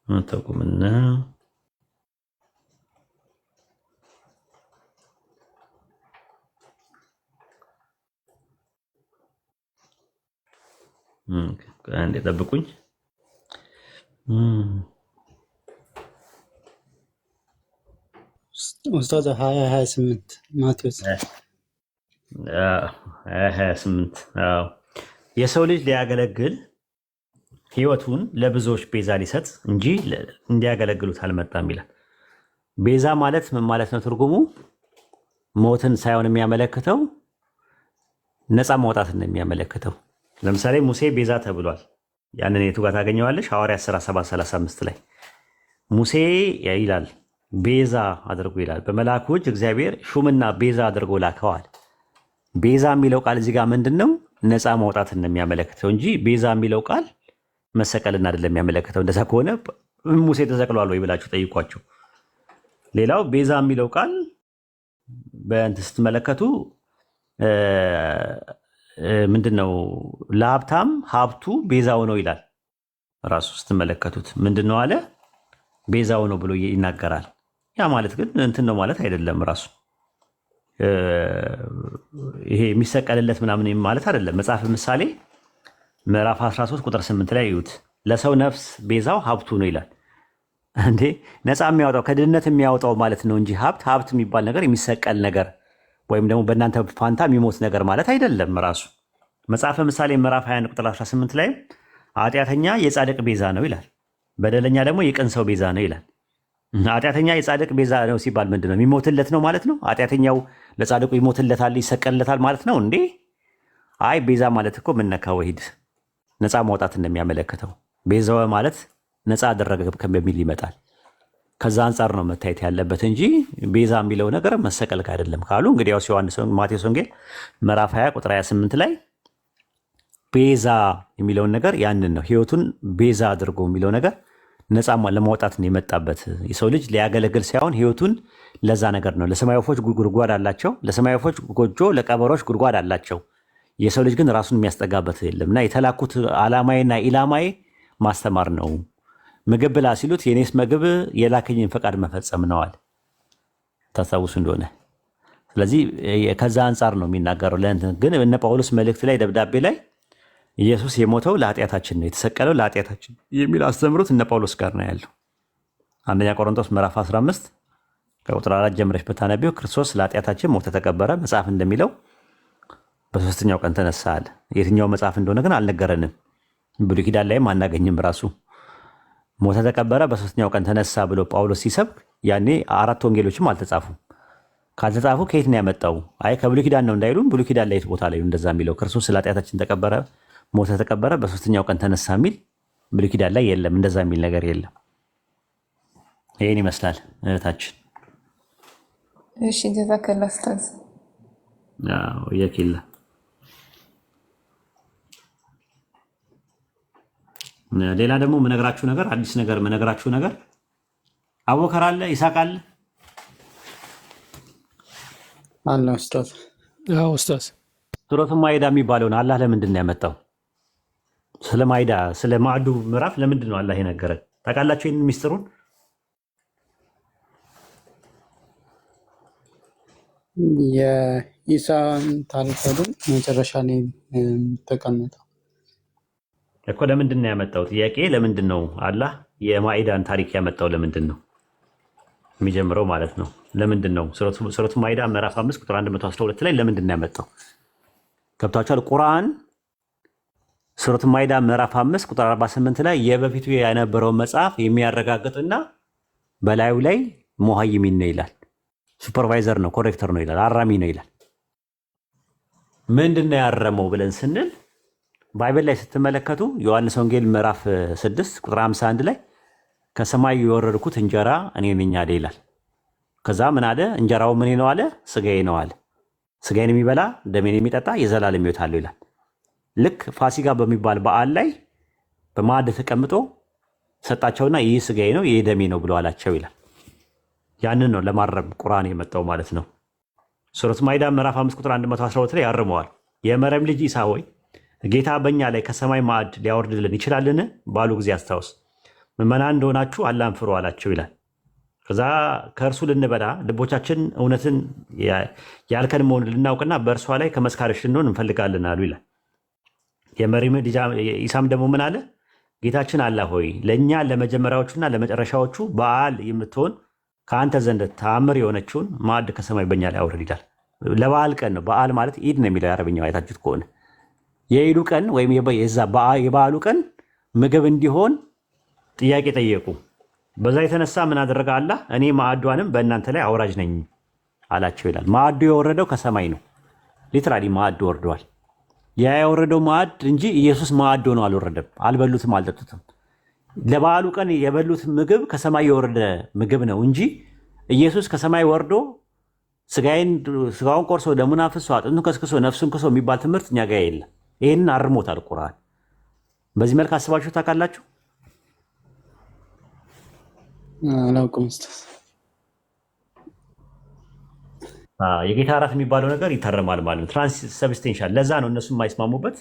አታውቁምና አንዴ ጠብቁኝ። ኡስታዝ 2028 ማቴዎስ 28 የሰው ልጅ ሊያገለግል ሕይወቱን ለብዙዎች ቤዛ ሊሰጥ እንጂ እንዲያገለግሉት አልመጣም ይላል። ቤዛ ማለት ምን ማለት ነው? ትርጉሙ ሞትን ሳይሆን የሚያመለክተው ነፃ ማውጣትን ነው የሚያመለክተው። ለምሳሌ ሙሴ ቤዛ ተብሏል። ያንን የቱ ጋር ታገኘዋለሽ? ሐዋርያት ሥራ 7:35 ላይ ሙሴ ይላል ቤዛ አድርጎ ይላል። በመልአኩ እጅ እግዚአብሔር ሹምና ቤዛ አድርጎ ላከዋል። ቤዛ የሚለው ቃል እዚህ ጋር ምንድን ነው? ነፃ ማውጣትን ነው የሚያመለክተው እንጂ ቤዛ የሚለው ቃል መሰቀልን አይደለም የሚያመለክተው። እንደዛ ከሆነ ሙሴ ተሰቅሏል ወይ ብላችሁ ጠይቋቸው። ሌላው ቤዛ የሚለው ቃል በእንትን ስትመለከቱ ምንድን ነው? ለሀብታም ሀብቱ ቤዛው ነው ይላል። ራሱ ስትመለከቱት ምንድን ነው አለ? ቤዛው ነው ብሎ ይናገራል። ያ ማለት ግን እንትን ነው ማለት አይደለም። ራሱ ይሄ የሚሰቀልለት ምናምን ማለት አይደለም። መጽሐፍ ምሳሌ ምዕራፍ 13 ቁጥር 8 ላይ ይዩት። ለሰው ነፍስ ቤዛው ሀብቱ ነው ይላል። እንዴ ነፃ የሚያወጣው ከድህነት የሚያወጣው ማለት ነው እንጂ ሀብት የሚባል ነገር የሚሰቀል ነገር ወይም ደግሞ በእናንተ ፋንታ የሚሞት ነገር ማለት አይደለም። ራሱ መጽሐፈ ምሳሌ ምዕራፍ 21 ቁጥር 18 ላይ ኃጢአተኛ የጻድቅ ቤዛ ነው ይላል፣ በደለኛ ደግሞ የቅን ሰው ቤዛ ነው ይላል። ኃጢአተኛ የጻድቅ ቤዛ ነው ሲባል ምንድን ነው? የሚሞትለት ነው ማለት ነው? ኃጢአተኛው ለጻድቁ ይሞትለታል፣ ይሰቀልለታል ማለት ነው እንዴ? አይ ቤዛ ማለት እኮ ምነካ ወሂድ ነፃ ማውጣት እንደሚያመለክተው ቤዛው ማለት ነፃ አደረገ በሚል ይመጣል። ከዛ አንጻር ነው መታየት ያለበት እንጂ ቤዛ የሚለው ነገር መሰቀል አይደለም ካሉ እንግዲህ ያው ማቴዎስ ወንጌል ምዕራፍ 20 ቁጥር 28 ላይ ቤዛ የሚለውን ነገር ያንን ነው ሕይወቱን ቤዛ አድርጎ የሚለው ነገር ነፃ ለማውጣት ነው የመጣበት። የሰው ልጅ ሊያገለግል ሳይሆን ሕይወቱን ለዛ ነገር ነው። ለሰማይ ወፎች ጉድጓድ አላቸው፣ ለሰማይ ወፎች ጎጆ፣ ለቀበሮች ጉድጓድ አላቸው። የሰው ልጅ ግን ራሱን የሚያስጠጋበት የለም እና የተላኩት ዓላማዬና ኢላማዬ ማስተማር ነው። ምግብ ብላ ሲሉት የኔስ ምግብ የላከኝን ፈቃድ መፈጸም ነዋል፣ ታስታውሱ እንደሆነ። ስለዚህ ከዛ አንጻር ነው የሚናገረው። ግን እነ ጳውሎስ መልእክት ላይ ደብዳቤ ላይ ኢየሱስ የሞተው ለኃጢአታችን ነው፣ የተሰቀለው ለኃጢአታችን የሚል አስተምሮት እነ ጳውሎስ ጋር ነው ያለው። አንደኛ ቆሮንቶስ ምዕራፍ 15 ከቁጥር 4 ጀምረሽ ብታነቢው ክርስቶስ ለኃጢአታችን ሞተ፣ ተቀበረ፣ መጽሐፍ እንደሚለው በሶስተኛው ቀን ተነሳ አለ። የትኛው መጽሐፍ እንደሆነ ግን አልነገረንም። ብሉይ ኪዳን ላይም አናገኝም። ራሱ ሞተ፣ ተቀበረ፣ በሶስተኛው ቀን ተነሳ ብሎ ጳውሎስ ሲሰብክ ያኔ 4 ወንጌሎችም አልተጻፉም። ካልተጻፉ ከየት ነው ያመጣው? አይ ከብሉይ ኪዳን ነው እንዳይሉን ብሉይ ኪዳን ላይ የት ቦታ ላይ እንደዛ የሚለው ክርስቶስ ስለ ኃጢአታችን ተቀበረ፣ ሞተ፣ ተቀበረ፣ በሶስተኛው ቀን ተነሳ የሚል ብሉይ ኪዳን ላይ የለም። እንደዛ የሚል ነገር የለም። ይህን ይመስላል እህታችን። እሺ ጀዛከላ ኡስታዝ። የኪላ ሌላ ደግሞ መነግራችሁ ነገር አዲስ ነገር መነግራችሁ ነገር አቡበከር አለ፣ ይስሐቅ አለ አለ ኡስታዝ። አዎ ኡስታዝ። ሱረቱ ማኢዳ የሚባለውን አላህ ለምንድን ነው ያመጣው? ስለ ማኢዳ ስለ ማዕዱ ምዕራፍ ለምንድን ነው አላህ የነገረን? ታውቃላችሁ ይህን ሚስጥሩን? የኢሳን ታሪክ አይደል መጨረሻ ላይ ተቀመጠው እኮ። ለምንድን ነው ያመጣው? ጥያቄ ለምንድን ነው አላህ የማኢዳን ታሪክ ያመጣው? ለምንድን ነው የሚጀምረው ማለት ነው? ለምንድን ነው ሱረቱ ማኢዳ ምዕራፍ 5 ቁጥር 112 ላይ ለምንድን ነው ያመጣው? ገብታችኋል? ቁርአን ሱረቱ ማኢዳ ምዕራፍ 5 ቁጥር 48 ላይ የበፊቱ የነበረውን መጽሐፍ የሚያረጋግጥና በላዩ ላይ ሙሃይሚን ነው ይላል። ሱፐርቫይዘር ነው፣ ኮሬክተር ነው ይላል፣ አራሚ ነው ይላል። ምንድን ነው ያረመው ብለን ስንል ባይብል ላይ ስትመለከቱ ዮሐንስ ወንጌል ምዕራፍ 6 ቁጥር 51 ላይ ከሰማይ የወረድኩት እንጀራ እኔ ነኝ አለ ይላል። ከዛ ምን አለ? እንጀራው ምን ነው አለ? ስጋዬ ነው አለ። ስጋዬን የሚበላ ደሜን የሚጠጣ የዘላለም ሕይወት አለው ይላል። ልክ ፋሲካ በሚባል በዓል ላይ በማዕድ ተቀምጦ ሰጣቸውና ይህ ስጋዬ ነው ይህ ደሜ ነው ብሎ አላቸው ይላል። ያንን ነው ለማረም ቁርአን የመጣው ማለት ነው። ሱረቱ ማኢዳ ምዕራፍ 5 ቁጥር 112 ላይ ያርመዋል። የመርየም ልጅ ኢሳ ሆይ ጌታ በእኛ ላይ ከሰማይ ማዕድ ሊያወርድልን ይችላልን ባሉ ጊዜ አስታውስ። ምዕመናን እንደሆናችሁ አላህን ፍሩ አላቸው ይላል። ከዛ ከእርሱ ልንበላ ልቦቻችን እውነትን ያልከን መሆኑን ልናውቅና በእርሷ ላይ ከመስካሪዎች ልንሆን እንፈልጋለን አሉ ይላል። የመሪም ኢሳም ደግሞ ምን አለ? ጌታችን አላህ ሆይ ለእኛ ለመጀመሪያዎቹና ለመጨረሻዎቹ በዓል የምትሆን ከአንተ ዘንድ ተአምር የሆነችውን ማዕድ ከሰማይ በኛ ላይ አውርድ ይላል። ለበዓል ቀን ነው። በዓል ማለት ኢድ ነው የሚለው የአረብኛው አይታችሁት ከሆነ የኢዱ ቀን ወይም የበዓሉ ቀን ምግብ እንዲሆን ጥያቄ ጠየቁ። በዛ የተነሳ ምን አደረገ አላህ? እኔ ማዕዷንም በእናንተ ላይ አውራጅ ነኝ አላቸው ይላል። ማዕዱ የወረደው ከሰማይ ነው። ሊትራሊ ማዕዱ ወርደዋል። ያ የወረደው ማዕድ እንጂ ኢየሱስ ማዕድ ሆኖ አልወረደም። አልበሉትም፣ አልጠጡትም። ለበዓሉ ቀን የበሉት ምግብ ከሰማይ የወረደ ምግብ ነው እንጂ ኢየሱስ ከሰማይ ወርዶ ስጋውን ቆርሶ ደሙን አፍሶ አጥንቱን ከስክሶ ነፍሱን ክሶ የሚባል ትምህርት እኛ ጋር የለም። ይህንን አርሞታል ቁርአን። በዚህ መልክ አስባችሁ ታውቃላችሁ? አላውቅም ኡስታዝ። የጌታ እራት የሚባለው ነገር ይታረማል ማለት ነው። ትራንስሰብስቴንሻል። ለዛ ነው እነሱ የማይስማሙበት።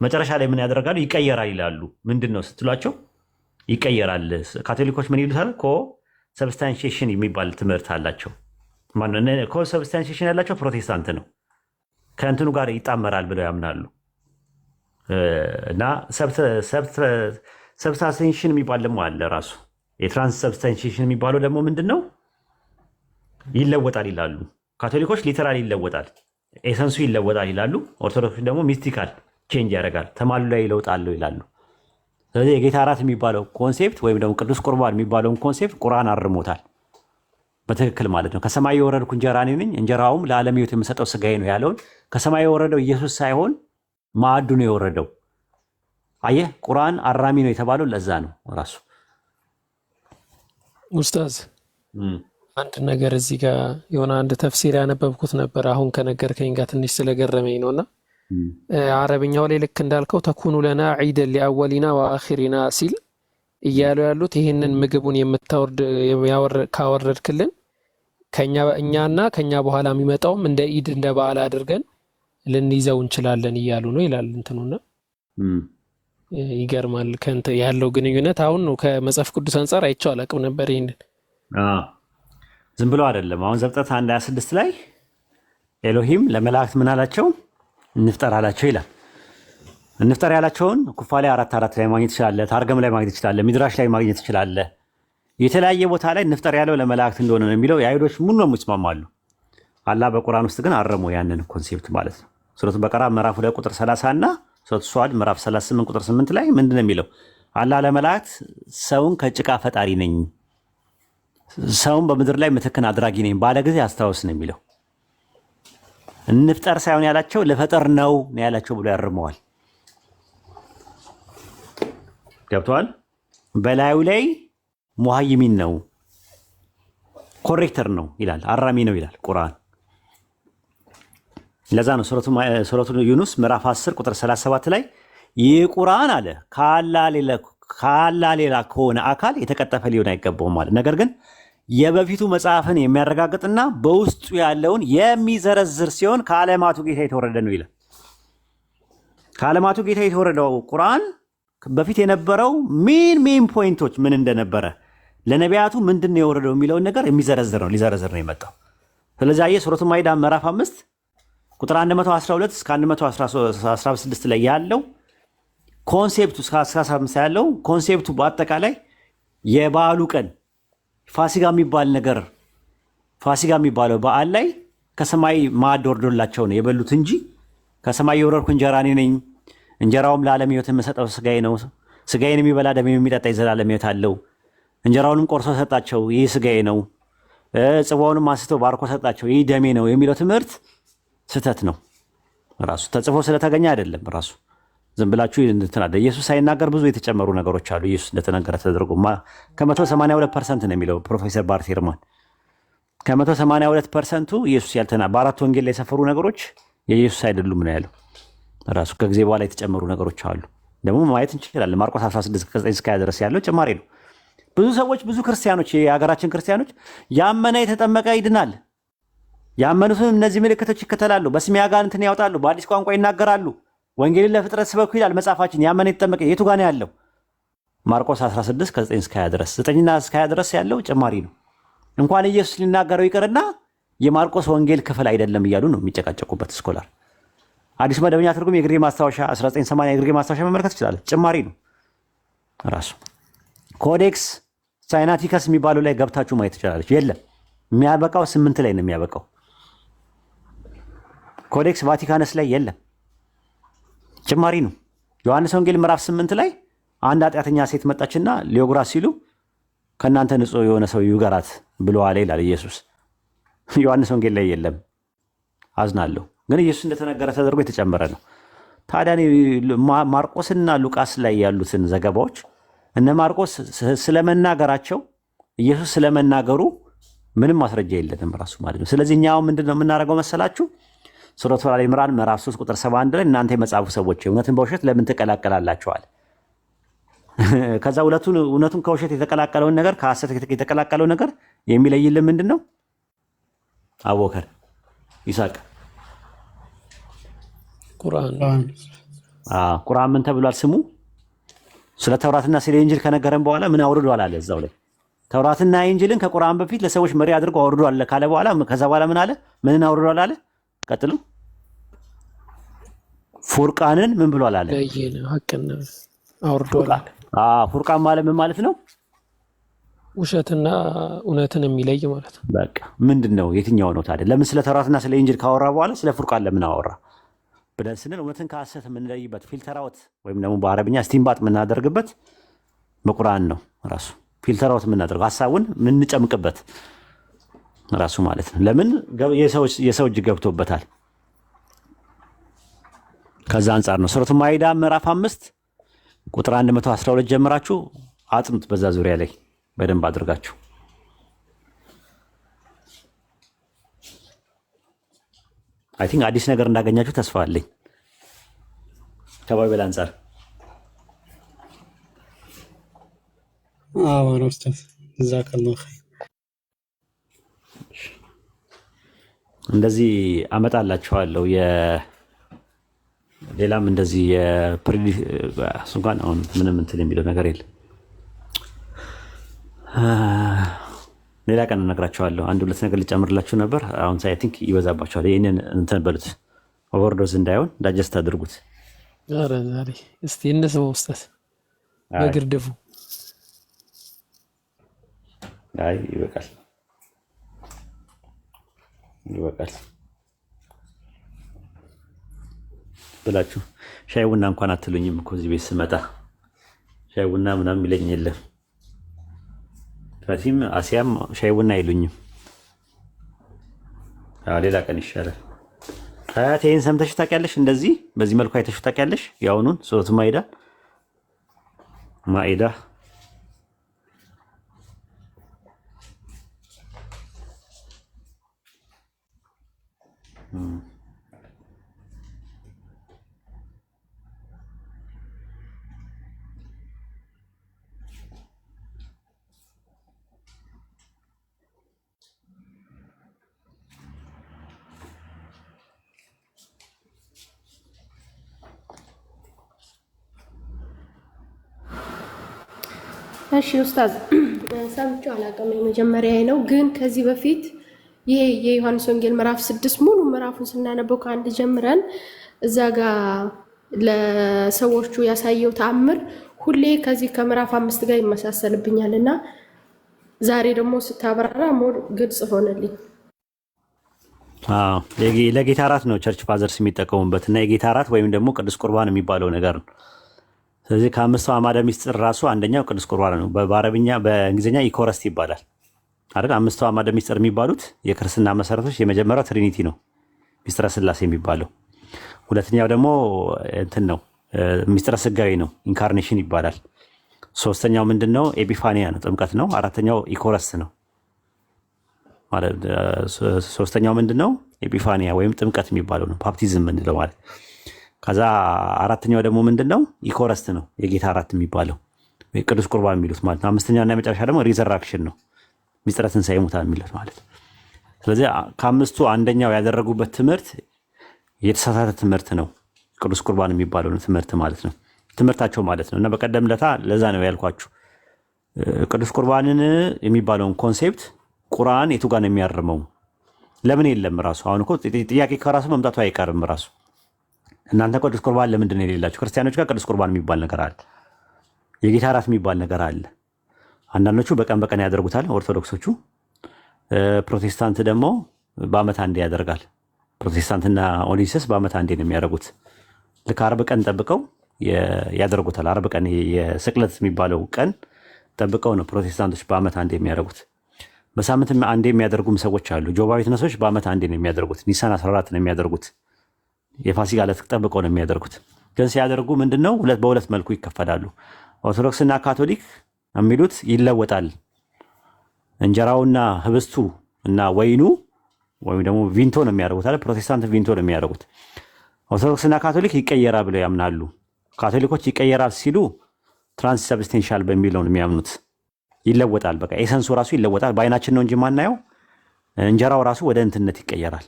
መጨረሻ ላይ ምን ያደርጋሉ? ይቀየራል ይላሉ። ምንድን ነው ስትሏቸው ይቀየራል። ካቶሊኮች ምን ይሉታል? ኮ ሰብስታንሺዬሽን የሚባል ትምህርት አላቸው። ኮ ሰብስታንሺዬሽን ያላቸው ፕሮቴስታንት ነው። ከእንትኑ ጋር ይጣመራል ብለው ያምናሉ። እና ሰብስታንሺዬሽን የሚባል ደግሞ አለ ራሱ። የትራንስ ሰብስታንሺዬሽን የሚባለው ደግሞ ምንድን ነው? ይለወጣል ይላሉ። ካቶሊኮች ሊተራል ይለወጣል፣ ኤሰንሱ ይለወጣል ይላሉ። ኦርቶዶክስ ደግሞ ሚስቲካል ቼንጅ ያደርጋል፣ ተማሉ ላይ ይለውጣሉ ይላሉ። ስለዚህ የጌታ እራት የሚባለው ኮንሴፕት ወይም ደግሞ ቅዱስ ቁርባን የሚባለውን ኮንሴፕት ቁርአን አርሞታል በትክክል ማለት ነው። ከሰማይ የወረድኩ እንጀራ እኔ ነኝ፣ እንጀራውም ለዓለም ሕይወት የምሰጠው ስጋዬ ነው ያለውን ከሰማይ የወረደው ኢየሱስ ሳይሆን ማዕዱ ነው የወረደው። አየህ፣ ቁርአን አራሚ ነው የተባለው ለዛ ነው ራሱ። ኡስታዝ አንድ ነገር እዚህ ጋር የሆነ አንድ ተፍሲር ያነበብኩት ነበር። አሁን ከነገርከኝ ጋር ትንሽ ስለገረመኝ ነውና አረብኛው ላይ ልክ እንዳልከው ተኩኑ ለና ዒደን ሊአወሊና ወአኺሪና ሲል እያሉ ያሉት ይህንን ምግቡን ካወረድክልን እኛና ከኛ በኋላ የሚመጣውም እንደ ኢድ እንደ በዓል አድርገን ልንይዘው እንችላለን እያሉ ነው ይላል እንትኑና ይገርማል። ከንተ ያለው ግንኙነት አሁን ነው ከመጽሐፍ ቅዱስ አንፃር አይቼው አላውቅም ነበር ይሄንን። ዝም ብሎ አይደለም። አሁን ዘፍጥረት 1:26 ላይ ኤሎሂም ለመላእክት ምን አላቸው? እንፍጠር አላቸው ይላል። እንፍጠር ያላቸውን ኩፋሌ 4:4 ላይ ማግኘት ትችላለህ። ታርገም ላይ ማግኘት ትችላለህ። ሚድራሽ ላይ ማግኘት ትችላለህ። የተለያየ ቦታ ላይ እንፍጠር ያለው ለመላእክት እንደሆነ ነው የሚለው። የአይሁዶች ሙሉ ነው ይስማማሉ። አላህ በቁርአን ውስጥ ግን አረመው ያንን ኮንሴፕት ማለት ነው። ሱረቱ በቀራ ምዕራፍ 2 ቁጥር 30 እና ሱረቱ ሷድ ምዕራፍ 38 ቁጥር 8 ላይ ምንድን ነው የሚለው? አላህ ለመላእክት ሰውን ከጭቃ ፈጣሪ ነኝ፣ ሰውን በምድር ላይ ምትክን አድራጊ ነኝ ባለ ጊዜ አስታውስ ነው የሚለው። እንፍጠር ሳይሆን ያላቸው ለፈጠር ነው ያላቸው ብሎ ያርመዋል። ገብቷል? በላዩ ላይ ሙሃይሚን ነው፣ ኮሬክተር ነው ይላል፣ አራሚ ነው ይላል ቁርአን። ለዛ ነው ሱረቱ ዩኑስ ምዕራፍ 10 ቁጥር 37 ላይ ይህ ቁርአን አለ ከአላህ ሌላ ከሆነ አካል የተቀጠፈ ሊሆን አይገባውም ማለት። ነገር ግን የበፊቱ መጽሐፍን የሚያረጋግጥና በውስጡ ያለውን የሚዘረዝር ሲሆን ከዓለማቱ ጌታ የተወረደ ነው ይላል። ከዓለማቱ ጌታ የተወረደው ቁርአን በፊት የነበረው ሜን ፖይንቶች ምን እንደነበረ ለነቢያቱ ምንድን ነው የወረደው የሚለውን ነገር የሚዘረዝር ነው፣ ሊዘረዝር ነው የመጣው። ስለዚህ አየህ ሱረቱ ማኢዳ ምዕራፍ 5 ቁጥር 112 እስከ 116 ላይ ያለው ኮንሴፕቱ እስከ 15 ያለው ኮንሴፕቱ በአጠቃላይ የበዓሉ ቀን ፋሲጋ የሚባል ነገር ፋሲጋ የሚባለው በዓል ላይ ከሰማይ ማዕድ ወርዶላቸው ነው የበሉት እንጂ ከሰማይ የወረድኩ እንጀራ እኔ ነኝ፣ እንጀራውም ለዓለም ሕይወት የምሰጠው ስጋዬ ነው፣ ስጋዬን የሚበላ ደሜን የሚጠጣ የዘላለም ሕይወት አለው፣ እንጀራውንም ቆርሶ ሰጣቸው፣ ይህ ስጋዬ ነው፣ ጽዋውንም አንስቶ ባርኮ ሰጣቸው፣ ይህ ደሜ ነው የሚለው ትምህርት ስህተት ነው። ራሱ ተጽፎ ስለተገኘ አይደለም። ራሱ ዝም ብላችሁ እንትናደ ኢየሱስ ሳይናገር ብዙ የተጨመሩ ነገሮች አሉ። ኢየሱስ እንደተናገረ ተደርጎ ከ182% ነው የሚለው ፕሮፌሰር ባርት ሄርማን። ከ182%ቱ ኢየሱስ በአራት ወንጌል ላይ የሰፈሩ ነገሮች የኢየሱስ አይደሉም ነው ያለው። ራሱ ከጊዜ በኋላ የተጨመሩ ነገሮች አሉ። ደግሞ ማየት እንችላለን። ማርቆስ 16:9-20 ድረስ ያለው ጭማሪ ነው። ብዙ ሰዎች ብዙ ክርስቲያኖች የሀገራችን ክርስቲያኖች ያመነ የተጠመቀ ይድናል፣ ያመኑትን እነዚህ ምልክቶች ይከተላሉ፣ በስሜ አጋንንትን ያወጣሉ፣ በአዲስ ቋንቋ ይናገራሉ፣ ወንጌልን ለፍጥረት ስበኩ ይላል መጽሐፋችን። ያመነ የተጠመቀ የቱ ጋር ነው ያለው? ማርቆስ 16 ከ9 እስከ 20 ድረስ 9ና እስከ 20 ድረስ ያለው ጭማሪ ነው። እንኳን ኢየሱስ ሊናገረው ይቅርና የማርቆስ ወንጌል ክፍል አይደለም እያሉ ነው የሚጨቃጨቁበት ስኮላር። አዲስ መደበኛ ትርጉም የግርጌ ማስታወሻ 1980 የግርጌ ማስታወሻ መመልከት ይችላል። ጭማሪ ነው ራሱ። ኮዴክስ ሳይናቲከስ የሚባለው ላይ ገብታችሁ ማየት ትችላለች። የለም የሚያበቃው 8 ላይ ነው የሚያበቃው። ኮዴክስ ቫቲካነስ ላይ የለም፣ ጭማሪ ነው። ዮሐንስ ወንጌል ምዕራፍ 8 ላይ አንድ ኃጢአተኛ ሴት መጣችና ሊወግራት ሲሉ ከእናንተ ንጹሕ የሆነ ሰው ይውገራት ብለዋል ይላል ኢየሱስ። ዮሐንስ ወንጌል ላይ የለም። አዝናለሁ፣ ግን ኢየሱስ እንደተነገረ ተደርጎ የተጨመረ ነው። ታዲያ ማርቆስና ሉቃስ ላይ ያሉትን ዘገባዎች እነ ማርቆስ ስለመናገራቸው ኢየሱስ ስለመናገሩ ምንም ማስረጃ የለንም ራሱ ማለት ነው። ስለዚህ እኛው ምንድነው የምናደርገው መሰላችሁ? ሱረቱል አሊ ኢምራን ምዕራፍ 3 ቁጥር 71 ላይ እናንተ የመጻፉ ሰዎች እውነትን በውሸት ለምን ትቀላቀላላችኋል? ከዛ እውነቱን ከውሸት የተቀላቀለውን ነገር ከሐሰት የተቀላቀለው ነገር የሚለይልን ምንድነው? አቡበከር ይስሐቅ ቁርአን ምን ተብሏል? ስሙ ስለ ተውራትና ስለ ኢንጂል ከነገረን በኋላ ምን አውርዷል አለ እዛው ላይ። ተውራትና ኢንጂልን ከቁርአን በፊት ለሰዎች መሪ አድርጎ አውርዷል ካለ በኋላ ከዛ በኋላ ምን አለ? ምንን አውርዷል አለ? ቀጥሉ። ፉርቃንን ምን ብሏል አለ? ሐቅና አውርዷል። ፉርቃን ማለት ምን ማለት ነው? ውሸትና እውነትን የሚለይ ማለት ነው። በቃ ምንድነው? የትኛው ነው ታዲያ? ለምን ስለ ተውራትና ስለ ኢንጂል ካወራ በኋላ ስለ ፉርቃን ለምን አወራ ብለን ስንል እውነትን ከሐሰት የምንለይበት ፊልተር አውት ወይም ደግሞ በአረብኛ ስቲምባጥ የምናደርግበት በቁርአን ነው ራሱ። ፊልተር አውት የምናደርገው ሐሳቡን የምንጨምቅበት ራሱ ማለት ነው። ለምን የሰው እጅ ገብቶበታል። ከዛ አንጻር ነው። ሱረቱ ማኢዳ ምዕራፍ 5 ቁጥር 112 ጀምራችሁ አጥኑት። በዛ ዙሪያ ላይ በደንብ አድርጋችሁ አይ ቲንክ አዲስ ነገር እንዳገኛችሁ ተስፋ አለኝ ከባይበል አንጻር። ነው ኡስታዝ ጀዛከላሁ ኸይር። እንደዚህ አመጣላችኋለሁ። ሌላም እንደዚህ እንኳን አሁን ምንም እንትን የሚለው ነገር የለም። ሌላ ቀን እነግራችኋለሁ። አንድ ሁለት ነገር ልጨምርላችሁ ነበር። አሁን አይ ቲንክ ይበዛባችኋል። ይሄንን እንትን በሉት፣ ኦቨርዶዝ እንዳይሆን ዳጀስት አድርጉት። ኧረ ዛሬ እስቲ እንስማው ኡስታዝ በግርድፉ። አይ ይበቃል ብላችሁ ሻይ ቡና እንኳን አትሉኝም እኮ እዚህ ቤት ስመጣ ሻይ ቡና ምናምን ይለኝ የለም። ፈቲም አሲያም ሻይ ቡና አይሉኝም። ሌላ ቀን ይሻላል። አያት ይሄን ሰምተሽ ታውቂያለሽ? እንደዚህ በዚህ መልኩ አይተሽ ታውቂያለሽ? ያውኑን ሱረቱ ማኢዳ እሺ ኡስታዝ ሰምቼው አላውቅም፣ የመጀመሪያዬ ነው። ግን ከዚህ በፊት ይሄ የዮሐንስ ወንጌል ምዕራፍ 6 ሙሉ ምዕራፉን ስናነበው ከአንድ ጀምረን እዛ ጋር ለሰዎቹ ያሳየው ተአምር ሁሌ ከዚህ ከምዕራፍ 5 ጋር ይመሳሰልብኛል እና ዛሬ ደግሞ ስታብራራ ሞር ግልጽ ሆነልኝ። ለጌታ እራት ነው ቸርች ፋዘርስ የሚጠቀሙበት እና የጌታ እራት ወይም ደግሞ ቅዱስ ቁርባን የሚባለው ነገር ነው። ስለዚህ ከአምስቱ አዕማደ ምስጢር ራሱ አንደኛው ቅዱስ ቁርባን ነው። በአረብኛ በእንግሊዝኛ ኢኮረስት ይባላል አይደል? አምስቱ አዕማደ ምስጢር የሚባሉት የክርስትና መሰረቶች የመጀመሪያው ትሪኒቲ ነው፣ ምስጢረ ስላሴ የሚባለው። ሁለተኛው ደግሞ እንትን ነው፣ ምስጢረ ስጋዊ ነው፣ ኢንካርኔሽን ይባላል። ሶስተኛው ምንድነው? ኤጲፋኒያ ነው፣ ጥምቀት ነው። አራተኛው ኢኮረስት ነው ማለት። ሶስተኛው ምንድነው? ኤጲፋኒያ ወይም ጥምቀት የሚባለው ነው፣ ባፕቲዝም ምንለው ማለት። ከዛ አራተኛው ደግሞ ምንድነው? ኢኮረስት ነው፣ የጌታ እራት የሚባለው ቅዱስ ቁርባን የሚሉት ማለት ነው። አምስተኛውና የመጨረሻ ደግሞ ሪዘራክሽን ነው፣ ምስጢረ ትንሣኤ ሙታን የሚሉት ማለት። ስለዚህ ከአምስቱ አንደኛው ያደረጉበት ትምህርት የተሳሳተ ትምህርት ነው፣ ቅዱስ ቁርባን የሚባለው ትምህርት ማለት ነው። ትምህርታቸው ማለት ነው። እና በቀደም ለታ ለዛ ነው ያልኳችሁ ቅዱስ ቁርባንን የሚባለውን ኮንሴፕት ቁርአን የቱ ጋር ነው የሚያርመው? ለምን የለም? ራሱ አሁን እኮ ጥያቄ ከራሱ መምጣቱ አይቀርም። ራሱ እናንተ ቅዱስ ቁርባን ለምንድን ነው የሌላችሁ? ክርስቲያኖች ጋር ቅዱስ ቁርባን የሚባል ነገር አለ። የጌታ እራት የሚባል ነገር አለ። አንዳንዶቹ በቀን በቀን ያደርጉታል፣ ኦርቶዶክሶቹ። ፕሮቴስታንት ደግሞ በአመት አንዴ ያደርጋል። ፕሮቴስታንትና ኦኒሲስ በአመት አንዴ ነው የሚያደርጉት። ልክ አርብ ቀን ጠብቀው ያደርጉታል። አርብ ቀን የስቅለት የሚባለው ቀን ጠብቀው ነው ፕሮቴስታንቶች በአመት አንዴ የሚያደርጉት። በሳምንት አንዴ የሚያደርጉም ሰዎች አሉ። ጆባዊ ትነሶች በአመት አንዴ ነው የሚያደርጉት። ኒሳን 14 ነው የሚያደርጉት። የፋሲካ ዕለት ጠብቀው ነው የሚያደርጉት። ግን ሲያደርጉ ምንድነው በሁለት መልኩ ይከፈላሉ። ኦርቶዶክስና ካቶሊክ የሚሉት ይለወጣል። እንጀራውና ህብስቱ እና ወይኑ ወይም ደግሞ ቪንቶ ነው የሚያደርጉት አይደል? ፕሮቴስታንት ቪንቶ ነው የሚያደርጉት። ኦርቶዶክስና ካቶሊክ ይቀየራል ብለው ያምናሉ። ካቶሊኮች ይቀየራል ሲሉ ትራንስሰብስቴንሻል በሚለው ነው የሚያምኑት። ይለወጣል፣ በቃ ኤሰንሱ ራሱ ይለወጣል። በአይናችን ነው እንጂ ማናየው። እንጀራው ራሱ ወደ እንትነት ይቀየራል፣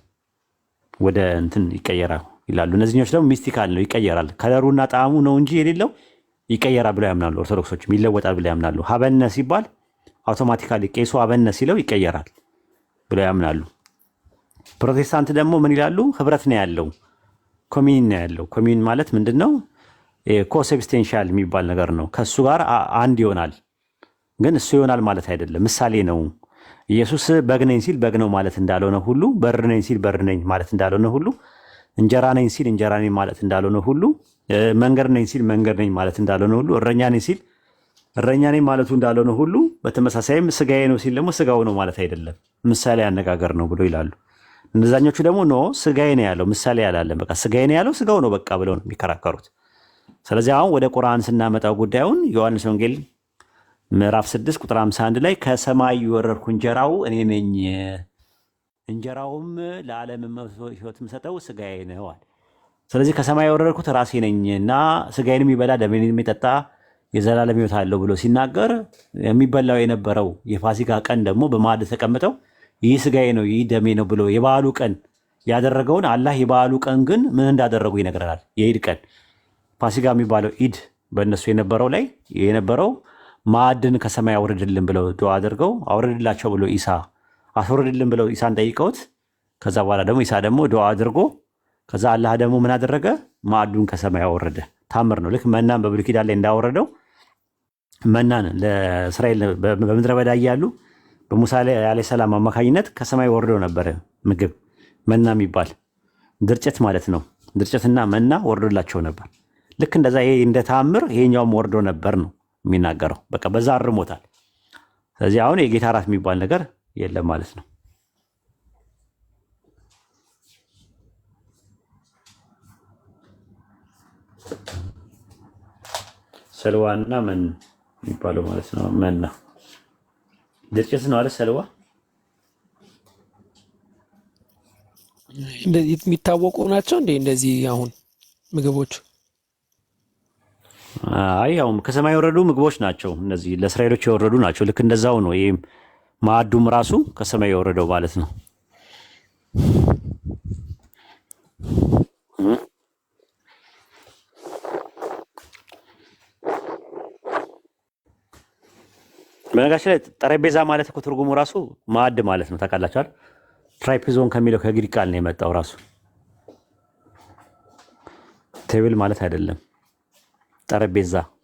ወደ እንትን ይቀየራል ይላሉ። እነዚህኞች ደግሞ ሚስቲካል ነው፣ ይቀየራል። ከለሩና ጣዕሙ ነው እንጂ የሌለው ይቀየራል ብለው ያምናሉ። ኦርቶዶክሶችም ይለወጣል ብለው ያምናሉ። ሀበነ ሲባል አውቶማቲካሊ ቄሱ ሀበነ ሲለው ይቀየራል ብለው ያምናሉ። ፕሮቴስታንት ደግሞ ምን ይላሉ? ህብረት ነው ያለው፣ ኮሚዩን ነው ያለው። ኮሚዩን ማለት ምንድነው? ኮሰብስቴንሻል የሚባል ነገር ነው። ከሱ ጋር አንድ ይሆናል። ግን እሱ ይሆናል ማለት አይደለም፣ ምሳሌ ነው። ኢየሱስ በግ ነኝ ሲል በግ ነው ማለት እንዳልሆነ ሁሉ፣ በር ነኝ ሲል በር ነኝ ማለት እንዳልሆነ ሁሉ፣ እንጀራ ነኝ ሲል እንጀራ ነኝ ማለት እንዳልሆነ ሁሉ፣ መንገድ ነኝ ሲል መንገድ ነኝ ማለት እንዳልሆነ ሁሉ፣ እረኛ ነኝ ሲል እረኛ ነኝ ማለቱ እንዳልሆነ ሁሉ፣ በተመሳሳይም ስጋዬ ነው ሲል ደግሞ ስጋው ነው ማለት አይደለም፣ ምሳሌ አነጋገር ነው ብሎ ይላሉ። እነዛኞቹ ደግሞ ኖ ስጋዬ ነው ያለው ምሳሌ ያላለም፣ በቃ ስጋዬ ነው ያለው ስጋው ነው በቃ ብለው ነው የሚከራከሩት። ስለዚህ አሁን ወደ ቁርአን ስናመጣው ጉዳዩን ዮሐንስ ወንጌል ምዕራፍ 6 ቁጥር 51 ላይ ከሰማይ የወረድኩ እንጀራው እኔ ነኝ፣ እንጀራውም ለዓለም ሕይወት የምሰጠው ስጋዬ ነው አለ። ስለዚህ ከሰማይ የወረድኩት ራሴ ነኝ እና ስጋዬን የሚበላ ደሜን የሚጠጣ የዘላለም ሕይወት አለው ብሎ ሲናገር የሚበላው የነበረው የፋሲካ ቀን ደግሞ በማዕድ ተቀምጠው ይህ ስጋዬ ነው ይህ ደሜ ነው ብሎ የበዓሉ ቀን ያደረገውን አላህ የበዓሉ ቀን ግን ምን እንዳደረጉ ይነግረናል። የኢድ ቀን ፋሲካ የሚባለው ኢድ በእነሱ የነበረው ላይ የነበረው ማዕድን ከሰማይ አውርድልን ብለው ዱዓ አድርገው አውርድላቸው ብሎ ኢሳ አስወርድልን ብለው ኢሳን ጠይቀውት ከዛ በኋላ ደግሞ ኢሳ ደግሞ ዱዓ አድርጎ ከዛ አላህ ደግሞ ምን አደረገ? ማዕዱን ከሰማይ አወረደ። ታምር ነው። ልክ መናን በብሉይ ኪዳን ላይ እንዳወረደው መናን ለእስራኤል በምድረ በዳ እያሉ በሙሳ ዓለይሂ ሰላም አማካኝነት ከሰማይ ወርዶ ነበረ ምግብ መና የሚባል ድርጭት ማለት ነው። ድርጭትና መና ወርዶላቸው ነበር። ልክ እንደዛ ይሄ እንደ ታምር ይሄኛውም ወርዶ ነበር ነው የሚናገረው። በቃ በዛ አርሞታል። ስለዚህ አሁን የጌታ እራት የሚባል ነገር የለም ማለት ነው። ሰልዋና መን የሚባለው ማለት ነው። መና ድርጭት ነው አለ ሰልዋ የሚታወቁ ናቸው እንዴ እንደዚህ አሁን ምግቦች? አይ ያው ከሰማይ የወረዱ ምግቦች ናቸው እነዚህ፣ ለእስራኤሎች የወረዱ ናቸው። ልክ እንደዛው ነው። ይሄም ማዕዱም ራሱ ከሰማይ የወረደው ማለት ነው። በነገራችን ላይ ጠረጴዛ ማለት እኮ ትርጉሙ ራሱ ማዕድ ማለት ነው። ታውቃላችኋል? ትራይፒዞን ከሚለው ከግሪክ ቃል ነው የመጣው ራሱ። ቴብል ማለት አይደለም።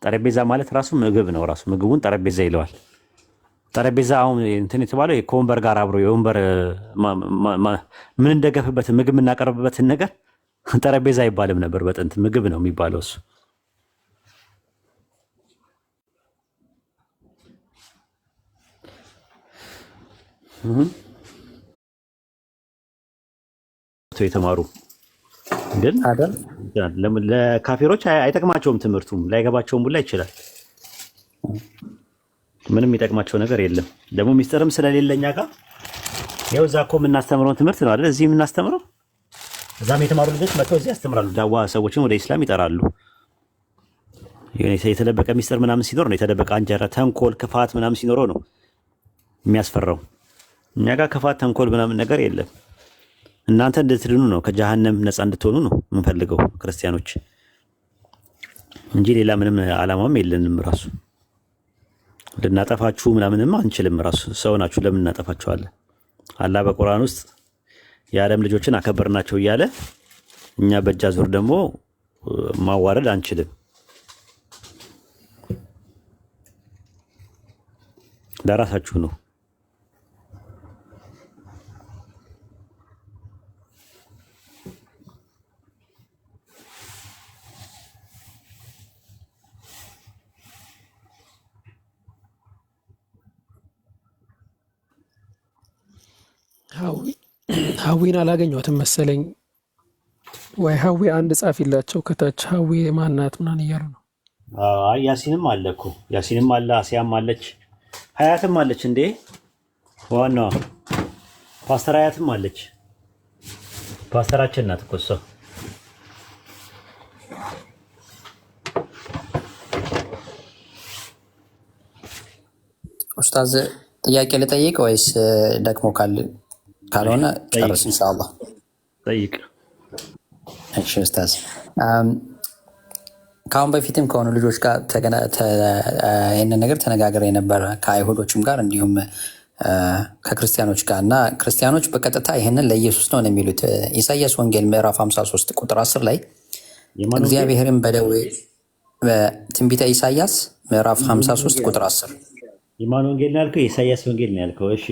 ጠረጴዛ ማለት ራሱ ምግብ ነው። ራሱ ምግቡን ጠረጴዛ ይለዋል። ጠረጴዛ አሁን እንትን የተባለው ከወንበር ጋር አብሮ የወንበር ምን እንደገፍበት ምግብ የምናቀርብበትን ነገር ጠረጴዛ አይባልም ነበር በጥንት። ምግብ ነው የሚባለው እሱ። የተማሩ ግን ለካፌሮች አይጠቅማቸውም። ትምህርቱም ላይገባቸውም ሁላ ይችላል። ምንም የሚጠቅማቸው ነገር የለም። ደግሞ ሚስጥርም ስለሌለኛ ጋር ይኸው እዛ እኮ የምናስተምረውን ትምህርት ነው አይደል? እዚህ የምናስተምረው እዛም የተማሩ ልጆች መጥተው እዚህ ያስተምራሉ። ዳዋ ሰዎችን ወደ ኢስላም ይጠራሉ። የተደበቀ ሚስጥር ምናምን ሲኖር ነው፣ የተደበቀ አንጀራ፣ ተንኮል፣ ክፋት ምናምን ሲኖረው ነው የሚያስፈራው። እኛ ጋር ክፋት፣ ተንኮል ምናምን ነገር የለም። እናንተ እንድትድኑ ነው፣ ከጀሃነም ነፃ እንድትሆኑ ነው የምንፈልገው ክርስቲያኖች። እንጂ ሌላ ምንም አላማም የለንም። ራሱ ልናጠፋችሁ ምናምንም አንችልም። ራሱ ሰው ናችሁ፣ ለምን እናጠፋችኋለን? አላህ በቁርአን ውስጥ የአደም ልጆችን አከበርናቸው እያለ እኛ በእጅ አዙር ደግሞ ማዋረድ አንችልም። ለራሳችሁ ነው። ሀዊን አላገኘኋትም መሰለኝ። ወይ ሀዊ አንድ ጻፊላቸው ከታች ሀዊ ማናት ምናምን እያሉ ነው። ያሲንም አለ እኮ ያሲንም አለ፣ አሲያም አለች፣ ሀያትም አለች። እንዴ ዋናዋ ፓስተር ሀያትም አለች። ፓስተራችን ናት እኮ እሷ። ኡስታዝ ጥያቄ ልጠይቅ ወይስ ደግሞ ካልሆነ ጨርስ ኢንሻአላህ። ጠይቅ። እሺ ኡስታዝ፣ ከአሁን በፊትም ከሆኑ ልጆች ጋር ይህንን ነገር ተነጋግሬ ነበር፣ ከአይሁዶችም ጋር እንዲሁም ከክርስቲያኖች ጋር እና ክርስቲያኖች በቀጥታ ይህንን ለኢየሱስ ነው የሚሉት። ኢሳይያስ ወንጌል ምዕራፍ 53 ቁጥር 10 ላይ እግዚአብሔርን በደዌ ትንቢተ ኢሳይያስ ምዕራፍ 53 ቁጥር 10 የማን ወንጌል ነው ያልከው? የኢሳይያስ ወንጌል ነው ያልከው? እሺ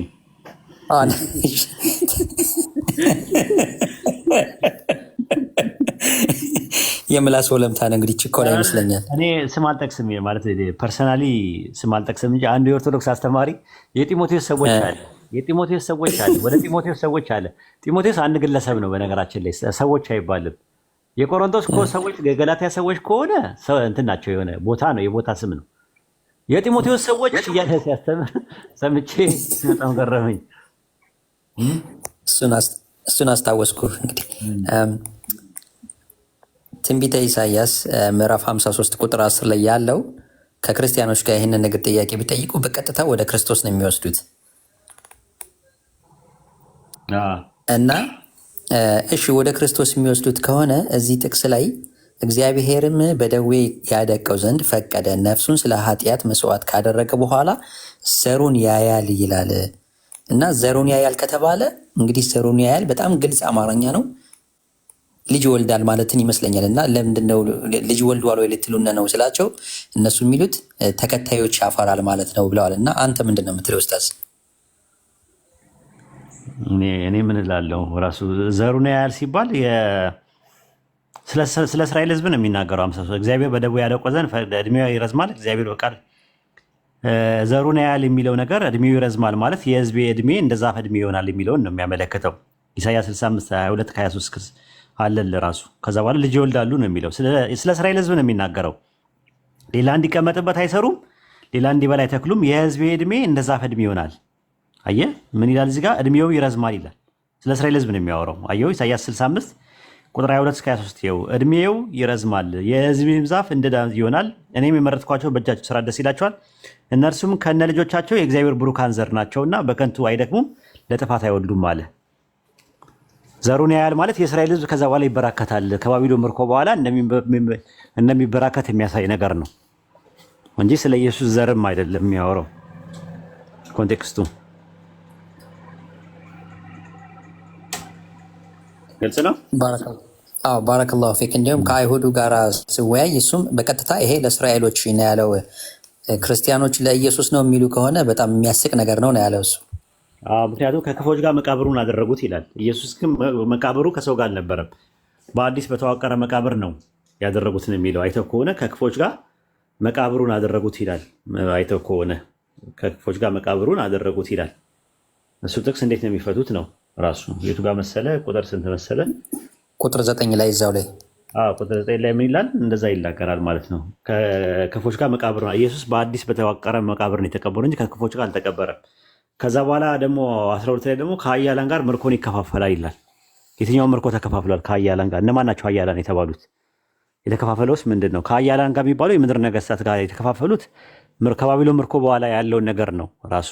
የምላስ ወለምታ ነው እንግዲህ ችኮላ ይመስለኛል። እኔ ስም አልጠቅስም ማለት ፐርሰናሊ ስም አልጠቅስም እንጂ አንዱ የኦርቶዶክስ አስተማሪ የጢሞቴዎስ ሰዎች አለ ወደ ጢሞቴዎስ ሰዎች አለ። ጢሞቴዎስ አንድ ግለሰብ ነው በነገራችን ላይ ሰዎች አይባልም። የቆሮንቶስ ሰዎች የገላትያ ሰዎች ከሆነ እንትን ናቸው፣ የሆነ ቦታ ነው፣ የቦታ ስም ነው። የጢሞቴዎስ ሰዎች እያለ ሲያስተምር ሰምቼ በጣም ገረመኝ። እሱን አስታወስኩ። እንግዲህ ትንቢተ ኢሳይያስ ምዕራፍ 53 ቁጥር 10 ላይ ያለው ከክርስቲያኖች ጋር ይህንን ነገር ጥያቄ ቢጠይቁ በቀጥታ ወደ ክርስቶስ ነው የሚወስዱት እና እሺ ወደ ክርስቶስ የሚወስዱት ከሆነ እዚህ ጥቅስ ላይ እግዚአብሔርም በደዌ ያደቀው ዘንድ ፈቀደ፣ ነፍሱን ስለ ኃጢአት መስዋዕት ካደረገ በኋላ ዘሩን ያያል ይላል እና ዘሩን ያያል ከተባለ እንግዲህ ዘሩን ያያል በጣም ግልጽ አማርኛ ነው፣ ልጅ ወልዳል ማለትን ይመስለኛል። እና ለምንድነው ልጅ ወልዷል ወይ ልትሉን ነው ስላቸው እነሱ የሚሉት ተከታዮች ያፈራል ማለት ነው ብለዋል። እና አንተ ምንድን ነው የምትለው ኡስታዝ? እኔ ምን እላለሁ ራሱ ዘሩን ያያል ሲባል ስለ እስራኤል ሕዝብ ነው የሚናገረው። እግዚአብሔር በደዌ ያደቀው ዘንድ እድሜው ይረዝማል። እግዚአብሔር በቃል ዘሩን ያያል የሚለው ነገር እድሜው ይረዝማል ማለት የሕዝቤ እድሜ እንደ ዛፍ እድሜ ይሆናል የሚለውን ነው የሚያመለክተው። ኢሳይያስ 65:22-23 አለል ራሱ። ከዛ በኋላ ልጅ ይወልዳሉ ነው የሚለው። ስለ እስራኤል ሕዝብ ነው የሚናገረው። ሌላ እንዲቀመጥበት አይሰሩም፣ ሌላ እንዲበላ አይተክሉም። የሕዝቤ እድሜ እንደ ዛፍ እድሜ ይሆናል። አየህ ምን ይላል እዚህ ጋር? እድሜው ይረዝማል ይላል። ስለ እስራኤል ሕዝብ ነው የሚያወራው። አየሁ ኢሳይያስ 65 ቁጥር 22-23 ይኸው እድሜው ይረዝማል፣ የሕዝቤም ዛፍ እንደ ዳን ይሆናል። እኔም የመረጥኳቸው በእጃቸው ስራ ደስ ይላቸዋል፣ እነርሱም ከነ ልጆቻቸው የእግዚአብሔር ብሩካን ዘር ናቸውና በከንቱ አይደክሙም፣ ለጥፋት አይወልዱም አለ። ዘሩን ያያል ማለት የእስራኤል ሕዝብ ከዛ በኋላ ይበራከታል። ከባቢሎን ምርኮ በኋላ እንደሚበራከት የሚያሳይ ነገር ነው እንጂ ስለ ኢየሱስ ዘርም አይደለም የሚያወራው ኮንቴክስቱ። ግልጽ ነው። ባረከላሁ ፊክ። እንዲሁም ከአይሁዱ ጋር ስወያይ እሱም በቀጥታ ይሄ ለእስራኤሎች ነው ያለው። ክርስቲያኖች ለኢየሱስ ነው የሚሉ ከሆነ በጣም የሚያስቅ ነገር ነው ያለው እሱ። ምክንያቱም ከክፎች ጋር መቃብሩን አደረጉት ይላል። ኢየሱስ ግን መቃብሩ ከሰው ጋር አልነበረም፣ በአዲስ በተዋቀረ መቃብር ነው ያደረጉት ነው የሚለው። አይተው ከሆነ ከክፎች ጋር መቃብሩን አደረጉት ይላል። አይተው ከሆነ ከክፎች ጋር መቃብሩን አደረጉት ይላል። እሱ ጥቅስ እንዴት ነው የሚፈቱት ነው ራሱ። የቱ ጋር መሰለ? ቁጥር ስንት መሰለ? ቁጥር 9 ላይ እዛው ላይ ቁጥር 9 ላይ ምን ይላል? እንደዛ ይናገራል ማለት ነው። ከክፎች ጋር መቃብር ነው። ኢየሱስ በአዲስ በተዋቀረ መቃብር ነው የተቀበረው እንጂ ከክፎች ጋር አልተቀበረም። ከዛ በኋላ ደግሞ 12 ላይ ደግሞ ከኃያላን ጋር ምርኮን ይከፋፈላል ይላል። የትኛውን ምርኮ ተከፋፍሏል? ከኃያላን ጋር። እነማን ናቸው ኃያላን የተባሉት? የተከፋፈለውስ ምንድን ነው? ከኃያላን ጋር የሚባሉ የምድር ነገስታት ጋር የተከፋፈሉት ከባቢሎን ምርኮ በኋላ ያለውን ነገር ነው ራሱ።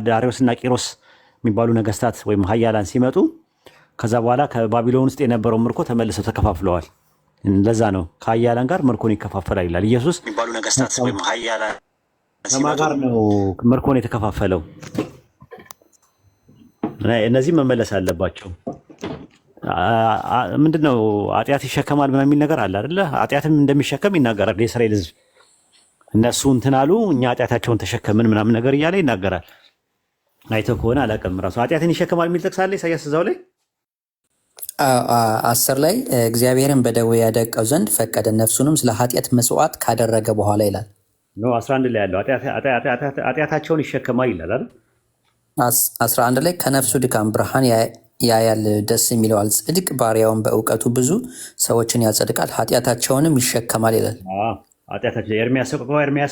ዳሪዮስና ቂሮስ የሚባሉ ነገስታት ወይም ኃያላን ሲመጡ ከዛ በኋላ ከባቢሎን ውስጥ የነበረው ምርኮ ተመልሰው ተከፋፍለዋል። ለዛ ነው ከኃያላን ጋር ምርኮን ይከፋፈላል ይላል ኢየሱስ። የሚባሉ ነገስታት ወይም ኃያላን ከማን ጋር ነው ምርኮን የተከፋፈለው? እነዚህ መመለስ አለባቸው። ምንድነው ኃጢአት ይሸከማል ምናምን የሚል ነገር አለ አይደለ? ኃጢአትም እንደሚሸከም ይናገራል የእስራኤል ሕዝብ። እነሱ እንትን አሉ እኛ ኃጢአታቸውን ተሸከምን ምናምን ነገር እያለ ይናገራል። አይተው ከሆነ አላውቅም። ራሱ ኃጢአትን ይሸከማል የሚል ጥቅስ አለ ኢሳያስ እዛው ላይ 10 ላይ እግዚአብሔርን በደዌ ያደቀው ዘንድ ፈቀደ ነፍሱንም ስለ ኃጢአት መስዋዕት ካደረገ በኋላ ይላል። 11 ላይ ያለው ኃጢአታቸውን ይሸከማል ይላል አይደል? 11 ላይ ከነፍሱ ድካም ብርሃን ያያል ደስ የሚለዋል። ጽድቅ ባሪያውን በእውቀቱ ብዙ ሰዎችን ያጸድቃል ኃጢአታቸውንም ይሸከማል ይላል። ኃጢአታቸው ኤርምያስ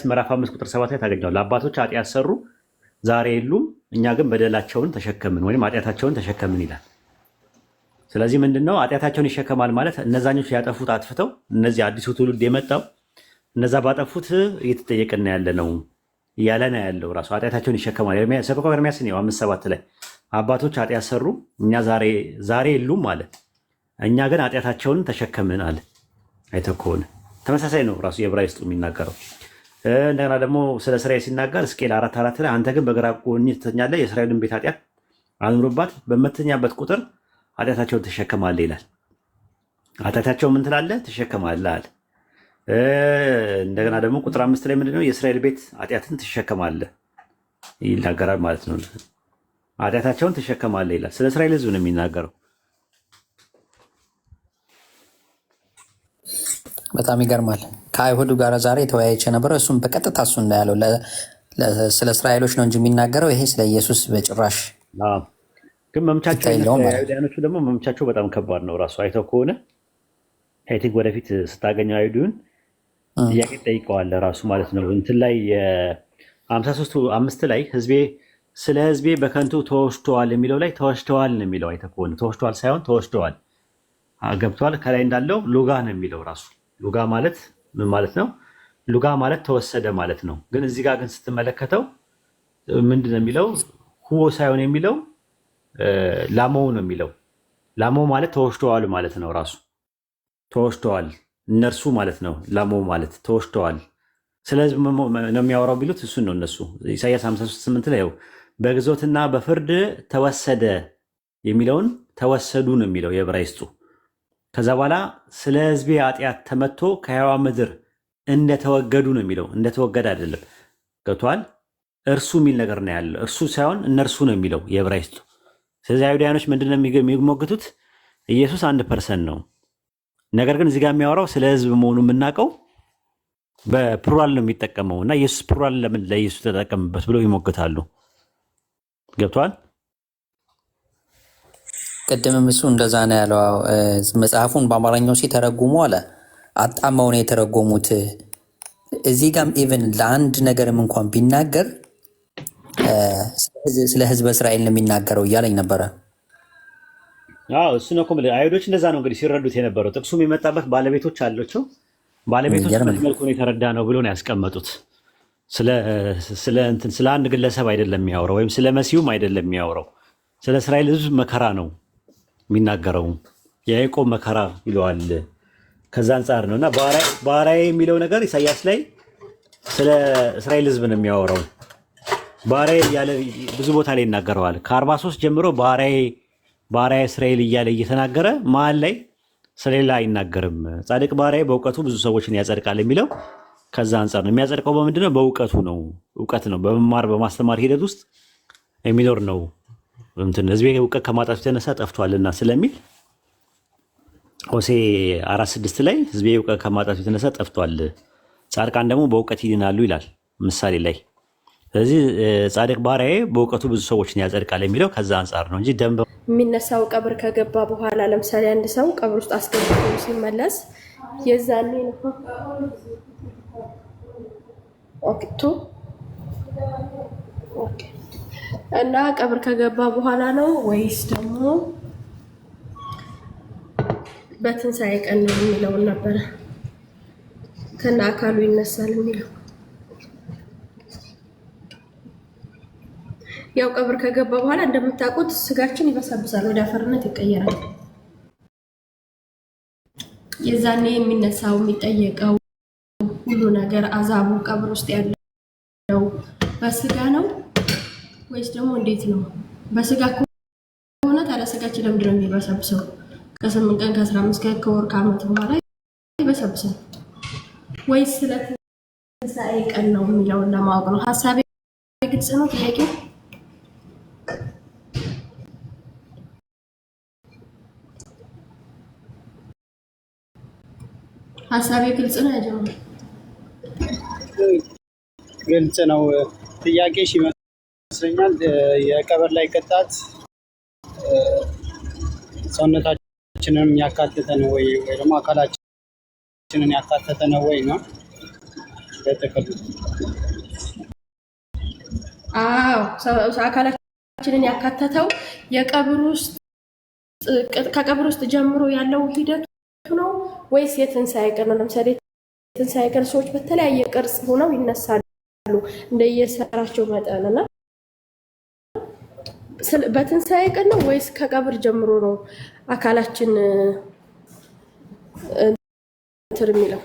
ምዕራፍ 5 ቁጥር 7 ላይ ታገኘዋለህ። አባቶች ኃጢአት ሰሩ ዛሬ የሉም፣ እኛ ግን በደላቸውን ተሸከምን ወይም ኃጢአታቸውን ተሸከምን ይላል። ስለዚህ ምንድነው ኃጢአታቸውን ይሸከማል ማለት እነዛኞች ያጠፉት አጥፍተው እነዚህ አዲሱ ትውልድ የመጣው እነዛ ባጠፉት እየተጠየቅን ያለ ነው እያለ ነው ያለው። ራሱ ኃጢአታቸውን ይሸከማል። ሰበካው ኤርምያስ ነው 5:7 ላይ አባቶች ኃጢአት ሰሩ እኛ ዛሬ የሉም አለ፣ እኛ ግን ኃጢአታቸውን ተሸከምን አለ። አይተህ ከሆነ ተመሳሳይ ነው ራሱ የዕብራይስጡ የሚናገረው። እንደገና ደግሞ ስለ እስራኤል ሲናገር ሕዝቅኤል 4:4 ላይ አንተ ግን በግራ ጎን ትተኛለህ፣ የእስራኤልን ቤት ኃጢአት አኑርባት፣ በምትተኛበት ቁጥር ኃጢአታቸውን ትሸከማለህ ይላል። ኃጢአታቸውን ምን ትላለህ? ትሸከማለህ አለ። እንደገና ደግሞ ቁጥር 5 ላይ ምንድነው የእስራኤል ቤት ኃጢአትን ትሸከማለህ ይናገራል ማለት ነው። ኃጢአታቸውን ትሸከማለህ ይላል። ስለ እስራኤል ሕዝብ ነው የሚናገረው። በጣም ይገርማል። ከአይሁዱ ጋር ዛሬ ተወያይቼ ነበረ። እሱም በቀጥታ እሱ እንዳያለው ስለ እስራኤሎች ነው እንጂ የሚናገረው ይሄ ስለ ኢየሱስ በጭራሽ ግን መምቻቸው አይሁዳኖቹ ደግሞ መምቻቸው በጣም ከባድ ነው። ራሱ አይተው ከሆነ ቲንክ ወደፊት ስታገኘው አይሁድን ጥያቄ ጠይቀዋለህ ራሱ ማለት ነው። እንትን ላይ 53:5 ላይ ስለ ህዝቤ በከንቱ ተወሽተዋል የሚለው ላይ ተወሽተዋል ነው የሚለው። አይተህ ከሆነ ተወሽተዋል ሳይሆን ተወሽተዋል ገብቷል። ከላይ እንዳለው ሉጋ ነው የሚለው ራሱ። ሉጋ ማለት ምን ማለት ነው? ሉጋ ማለት ተወሰደ ማለት ነው። ግን እዚህ ጋር ግን ስትመለከተው ምንድን ነው የሚለው? ሁዎ ሳይሆን የሚለው ላሞው ነው የሚለው። ላሞው ማለት ተወሽተዋል ማለት ነው። ራሱ ተወሽተዋል እነርሱ ማለት ነው። ላሞው ማለት ተወሽተዋል። ስለዚህ ነው የሚያወራው ቢሉት እሱን ነው እነሱ። ኢሳያስ 53:8 ላይ በግዞትና በፍርድ ተወሰደ የሚለውን ተወሰዱ ነው የሚለው የዕብራይስጡ። ከዛ በኋላ ስለ ህዝቤ ኃጢአት ተመቶ ከሕያዋን ምድር እንደተወገዱ ነው የሚለው። እንደተወገደ አይደለም ገብቷል። እርሱ የሚል ነገር ነው ያለው። እርሱ ሳይሆን እነርሱ ነው የሚለው የዕብራይስጡ። ስለዚህ አይሁዳውያኖች ምንድነው የሚሞግቱት? ኢየሱስ 1% ነው። ነገር ግን እዚህ ጋር የሚያወራው ስለ ህዝብ መሆኑ የምናውቀው በፕሉራል ነው የሚጠቀመው እና ኢየሱስ ፕሉራል ለምን ለኢየሱስ ተጠቀምበት ብለው ይሞግታሉ። ገብቷል። ቅድምም እሱ እንደዛ ነው ያለው። መጽሐፉን በአማርኛው ሲተረጉሙ አለ አጣማው ነው የተረጎሙት። እዚህ ጋም ኢቨን ለአንድ ነገርም እንኳን ቢናገር ስለ ህዝበ እስራኤል ነው የሚናገረው እያለኝ ነበረ። እሱ ነው አይሁዶች እንደዛ ነው እንግዲህ ሲረዱት የነበረው። ጥቅሱም የመጣበት ባለቤቶች አላቸው። ባለቤቶች በዚህ መልኩ ነው የተረዳ ነው ብሎ ነው ያስቀመጡት። ስለ አንድ ግለሰብ አይደለም የሚያወራው፣ ወይም ስለ መሲሁም አይደለም የሚያወራው። ስለ እስራኤል ህዝብ መከራ ነው የሚናገረው። የያዕቆብ መከራ ይለዋል። ከዛ አንጻር ነው እና ባሪያዬ የሚለው ነገር ኢሳያስ ላይ ስለ እስራኤል ህዝብ ነው የሚያወራው። ባሪያዬ እያለ ብዙ ቦታ ላይ ይናገረዋል። ከ43 ጀምሮ ባሪያዬ እስራኤል እያለ እየተናገረ መሀል ላይ ስለሌላ አይናገርም። ጻድቅ ባሪያዬ በእውቀቱ ብዙ ሰዎችን ያጸድቃል የሚለው ከዛ አንጻር ነው። የሚያጸድቀው በምንድነው? በእውቀቱ ነው። እውቀት ነው። በመማር በማስተማር ሂደት ውስጥ የሚኖር ነው። ህዝቤ እውቀት ከማጣቱ የተነሳ ጠፍቷልና ስለሚል ሆሴዕ 4:6 ላይ ህዝቤ እውቀት ከማጣቱ የተነሳ ጠፍቷል፣ ጻድቃን ደግሞ በእውቀት ይድናሉ ይላል ምሳሌ ላይ። ስለዚህ ጻድቅ ባሪያዬ በእውቀቱ ብዙ ሰዎችን ያጸድቃል የሚለው ከዛ አንጻር ነው እንጂ ደንብ የሚነሳው ቀብር ከገባ በኋላ ለምሳሌ አንድ ሰው ቀብር ውስጥ አስገብቶ ሲመለስ የዛኔ ነው እና ቀብር ከገባ በኋላ ነው ወይስ ደግሞ በትንሣኤ ቀን ነው የሚለውን ነበረ። ከና አካሉ ይነሳል የሚለው ያው ቀብር ከገባ በኋላ እንደምታውቁት ስጋችን ይበሰብሳል፣ ወደ አፈርነት ይቀየራል። የዛኔ የሚነሳው የሚጠየቀው ሁሉ ነገር አዛቡ ቀብር ውስጥ ያለው በስጋ ነው ወይስ ደግሞ እንዴት ነው? በስጋ ከሆነ ታዲያ ስጋችን ለምንድን ነው የሚበሰብሰው? ከ8 ቀን ከ15 ቀን ከወር ከዓመት በኋላ ይበሰብሳል ወይስ ስለ ትንሣኤ ቀን ነው የሚለውን ለማወቅ ነው። ሀሳቤ ግልጽ ነው? ጥያቄው ሀሳቤ ግልጽ ነው? ያጀምሩ። ግልጽ ነው። ጥያቄሽ ይመስለኛል የቀብር ላይ ቅጣት ሰውነታችንን ያካተተ ነው ወይ ደግሞ አካላችንን ያካተተ ነው ወይ ነው? በተከሉ አካላችንን ያካተተው የቀብር ውስጥ ከቀብር ውስጥ ጀምሮ ያለው ሂደቱ ነው ወይስ የትንሣኤ ቀን ነው? ለምሳሌ የትንሣኤ ቀን ሰዎች በተለያየ ቅርጽ ሆነው ይነሳሉ እንደየሰራቸው መጠን እና በትንሣኤ ቀን ነው ወይስ ከቀብር ጀምሮ ነው አካላችን እንትን የሚለው?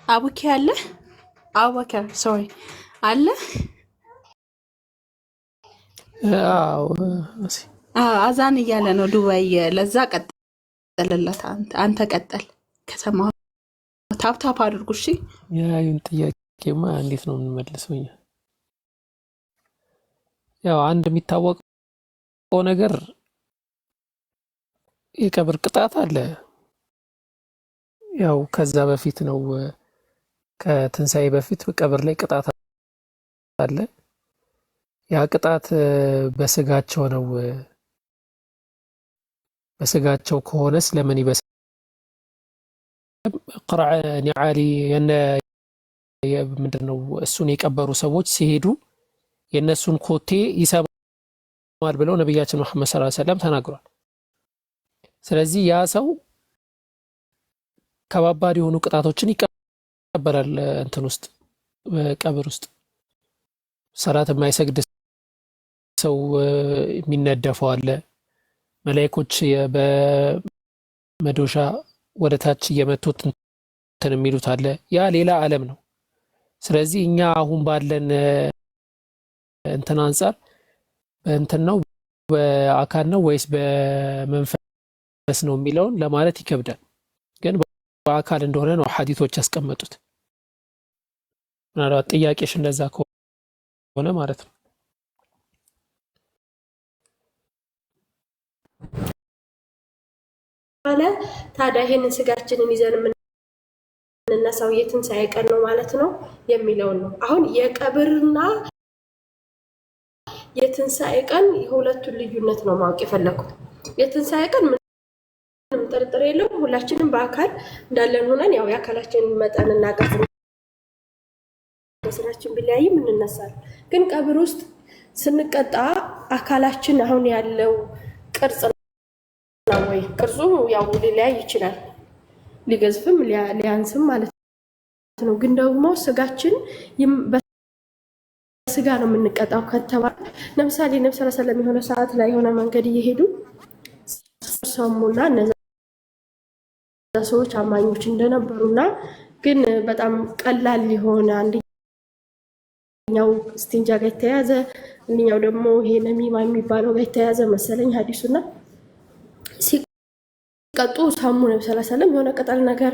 አቡኪ አለ አቡበከር ሶሪ አለ። አዛን እያለ ነው ዱባይ። ለዛ ቀጥልለት አንተ ቀጠል። ከሰማሁ ታፕታፕ አድርጉ እሺ። ያዩን ጥያቄማ እንዴት ነው የምንመልሰው? ያው አንድ የሚታወቀው ነገር የቀብር ቅጣት አለ። ያው ከዛ በፊት ነው ከትንሣኤ በፊት ቀብር ላይ ቅጣት አለ። ያ ቅጣት በስጋቸው ነው። በስጋቸው ከሆነስ ለምን ይበስ ቅርዐ ኒዓሊ ምንድነው እሱን የቀበሩ ሰዎች ሲሄዱ የነሱን ኮቴ ይሰማል ብለው ነብያችን መሐመድ ሰለላሁ ዐለይሂ ወሰለም ተናግሯል። ስለዚህ ያ ሰው ከባባድ የሆኑ ቅጣቶችን ይቀበላል። እንትን ውስጥ በቀብር ውስጥ ሰላት የማይሰግድ ሰው የሚነደፈው አለ። መላእክቶች በመዶሻ ወደ ታች እየመቱት እንትን የሚሉት አለ። ያ ሌላ ዓለም ነው። ስለዚህ እኛ አሁን ባለን እንትን አንፃር በእንትን ነው በአካል ነው ወይስ በመንፈስ ነው የሚለውን ለማለት ይከብዳል። ግን በአካል እንደሆነ ነው ሐዲሶች ያስቀመጡት። ምናልባት ጥያቄሽ እንደዛ ከሆነ ማለት ነው። ታዲያ ይሄንን ስጋችንን ይዘን የምንነሳው የትንሣኤ ቀን ነው ማለት ነው የሚለውን ነው። አሁን የቀብርና የትንሣኤ ቀን የሁለቱን ልዩነት ነው ማወቅ የፈለኩት። የትንሣኤ ቀን ምንም ጥርጥር የለውም ሁላችንም በአካል እንዳለን ሆነን ያው የአካላችንን መጠንና ቅርጽ ስራችን ቢለያይም እንነሳለን። ግን ቀብር ውስጥ ስንቀጣ አካላችን አሁን ያለው ቅርጽ ነው ወይ? ቅርጹ ያው ሊለያይ ይችላል፣ ሊገዝፍም ሊያንስም ማለት ነው። ግን ደግሞ ስጋችን በስጋ ነው የምንቀጣው ከተባለ ለምሳሌ ነብዩ ሰለላሁ ዐለይሂ ወሰለም የሆነ ሰዓት ላይ የሆነ መንገድ እየሄዱ ሰሙና እነዛ ሰዎች አማኞች እንደነበሩና ግን በጣም ቀላል የሆነ አንደኛው ስቲንጃ ጋር የተያዘ አንደኛው ደግሞ ይሄ ነሚማ የሚባለው ጋር የተያዘ መሰለኝ ሐዲሱና ሲቀጡ ሰሙ ነብዩ ሰለላሁ ዐለይሂ ወሰለም የሆነ ቅጠል ነገር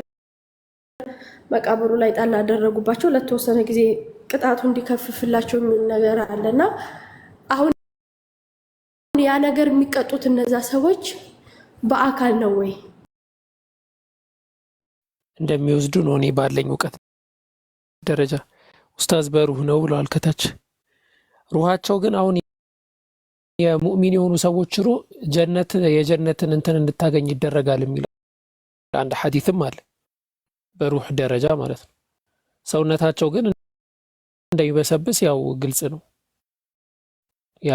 መቃብሩ ላይ ጣል አደረጉባቸው ለተወሰነ ጊዜ ቅጣቱ እንዲከፍፍላቸው የሚል ነገር አለና አሁን ያ ነገር የሚቀጡት እነዛ ሰዎች በአካል ነው ወይ እንደሚወስዱ ነው? እኔ ባለኝ እውቀት ደረጃ ኡስታዝ በሩህ ነው ብለዋል ከታች። ሩሃቸው ግን አሁን የሙእሚን የሆኑ ሰዎች የጀነትን እንትን እንድታገኝ ይደረጋል የሚል አንድ ሐዲስም አለ፣ በሩህ ደረጃ ማለት ነው። ሰውነታቸው ግን እንደሚበሰብስ ያው ግልጽ ነው። ያ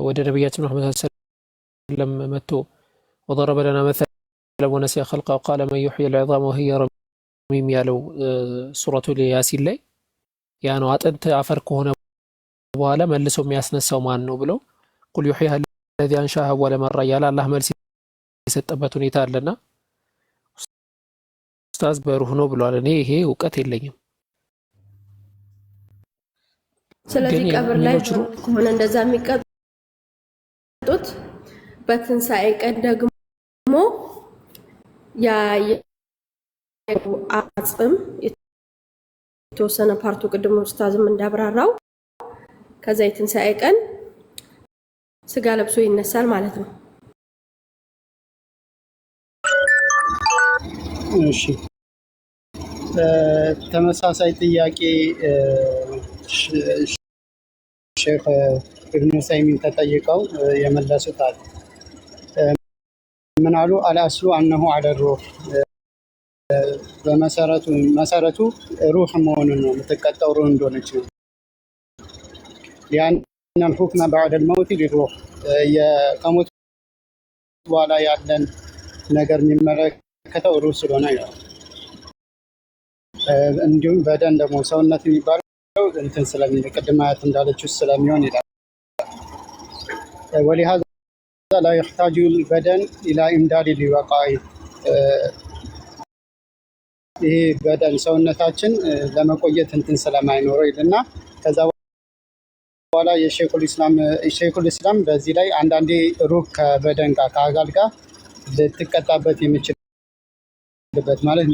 ወደ ነብያችን መሐመድ ሰለላሁ ዐለይሂ ወሰለም መጥቶ وضرب لنا مثلا ونسي خلقه قال من يحيي العظام وهي رميم ያለው ሱረቱል ያሲን ላይ ያ ነው አጥንት አፈር ከሆነ በኋላ መልሶ የሚያስነሳው ማን ነው ብለው ቁል ዩሕይሃ الذي አንሻሃ ወለ መራ ያለ አላህ መልስ የሰጠበት ሁኔታ አለና ኡስታዝ በሩህ ነው ብሏል። እኔ ይሄ እውቀት የለኝም። ስለዚህ ቀብር ላይ ከሆነ እንደዛ የሚቀጡት በትንሣኤ ቀን ደግሞ ያ አጽም የተወሰነ ፓርቱ ቅድም ኡስታዝም እንዳብራራው ከዛ የትንሣኤ ቀን ስጋ ለብሶ ይነሳል ማለት ነው። እሺ ተመሳሳይ ጥያቄ ሼክ ኢብኑ ዑሰይሚን ተጠይቀው የመለሱት አለ። ምን አሉ? አልአስሉ አነሁ ዐለ ሩህ መሰረቱ ሩህ መሆኑን ነው፣ የምትቀጣው ሩህ እንደሆነች ነው። ሊአነ አልሑክመ በዕደል መውት ሊሩህ ከሞት በኋላ ያለን ነገር የሚመለከተው ሩህ ስለሆነ ይላል። እንዲሁም በደን ደግሞ ሰውነት የሚባለው እንትን ስለሚል ቅድም አያት እንዳለችው ስለሚሆን ይላል። ወሊሃዛ ላ የሕታጁ ልበደን ኢላ ኢምዳድ ሊበቃኢ ይሄ በደን ሰውነታችን ለመቆየት እንትን ስለማይኖረው ይልና ከዛ በኋላ የሼኹል ኢስላም በዚህ ላይ አንዳንዴ ሩህ ከበደን ጋር ከአካል ጋር ልትቀጣበት የሚችልበት ማለት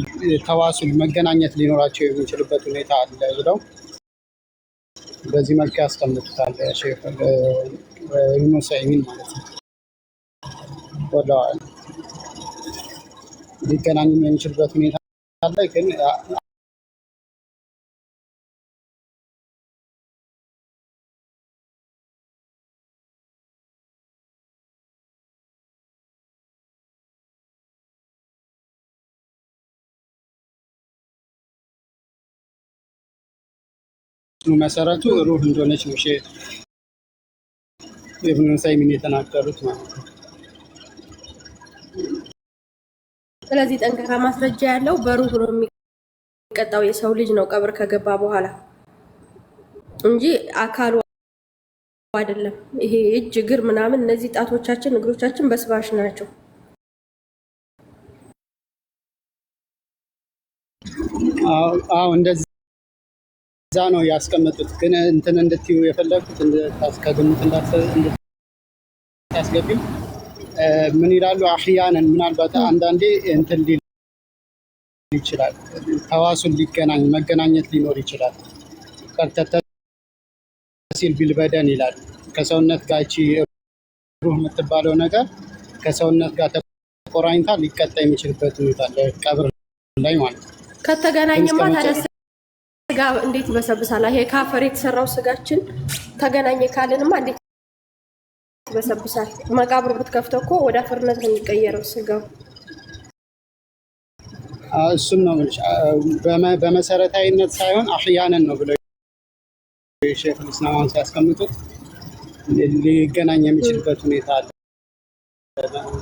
ተዋሱል መገናኘት ሊኖራቸው የሚችልበት ሁኔታ አለ ብለው በዚህ መልክ ያስቀምጡታል ሼኽ ኢብኑ ዑሰይሚን ማለት ነው። ወላሂ ሊገናኙ የሚችልበት ሁኔታ አለ ግን መሰረቱ ሩህ እንደሆነች ነው ሼክ ኢብኑ ዑሰይሚን የተናገሩት ማለት ነው። ስለዚህ ጠንካራ ማስረጃ ያለው በሩህ ነው የሚቀጣው የሰው ልጅ ነው ቀብር ከገባ በኋላ እንጂ አካሉ አይደለም። ይሄ እጅ እግር ምናምን እነዚህ ጣቶቻችን እግሮቻችን በስባሽ ናቸው። አዎ እንደዛ ነው ያስቀመጡት። ግን እንትን እንድትዩ የፈለኩት ከግምት እንዳታስገቢው ምን ይላሉ? አህያንን ምናልባት አንዳንዴ እንትን ሊል ይችላል፣ ተዋሱን ሊገናኝ መገናኘት ሊኖር ይችላል። ቀርተሲል ቢልበደን ይላል። ከሰውነት ጋር እቺ ሩህ የምትባለው ነገር ከሰውነት ጋር ተቆራኝታ ሊቀጣ የሚችልበት ሁኔታ አለ ቀብር ላይ ማለት ነው። ከተገናኘማ ታዲያ ስጋ እንዴት ይበሰብሳል? ይሄ ካፈር የተሰራው ስጋችን ተገናኘ ካልንማ እንዴት ይበሰብሳል? መቃብር ብትከፍተው እኮ ወደ አፈርነት ነው የሚቀየረው ስጋው። እሱም ነው በመሰረታዊነት ሳይሆን አህያንን ነው ብለው ሼክ ኢስላም ሲያስቀምጡት ሊገናኝ የሚችልበት ሁኔታ አለ።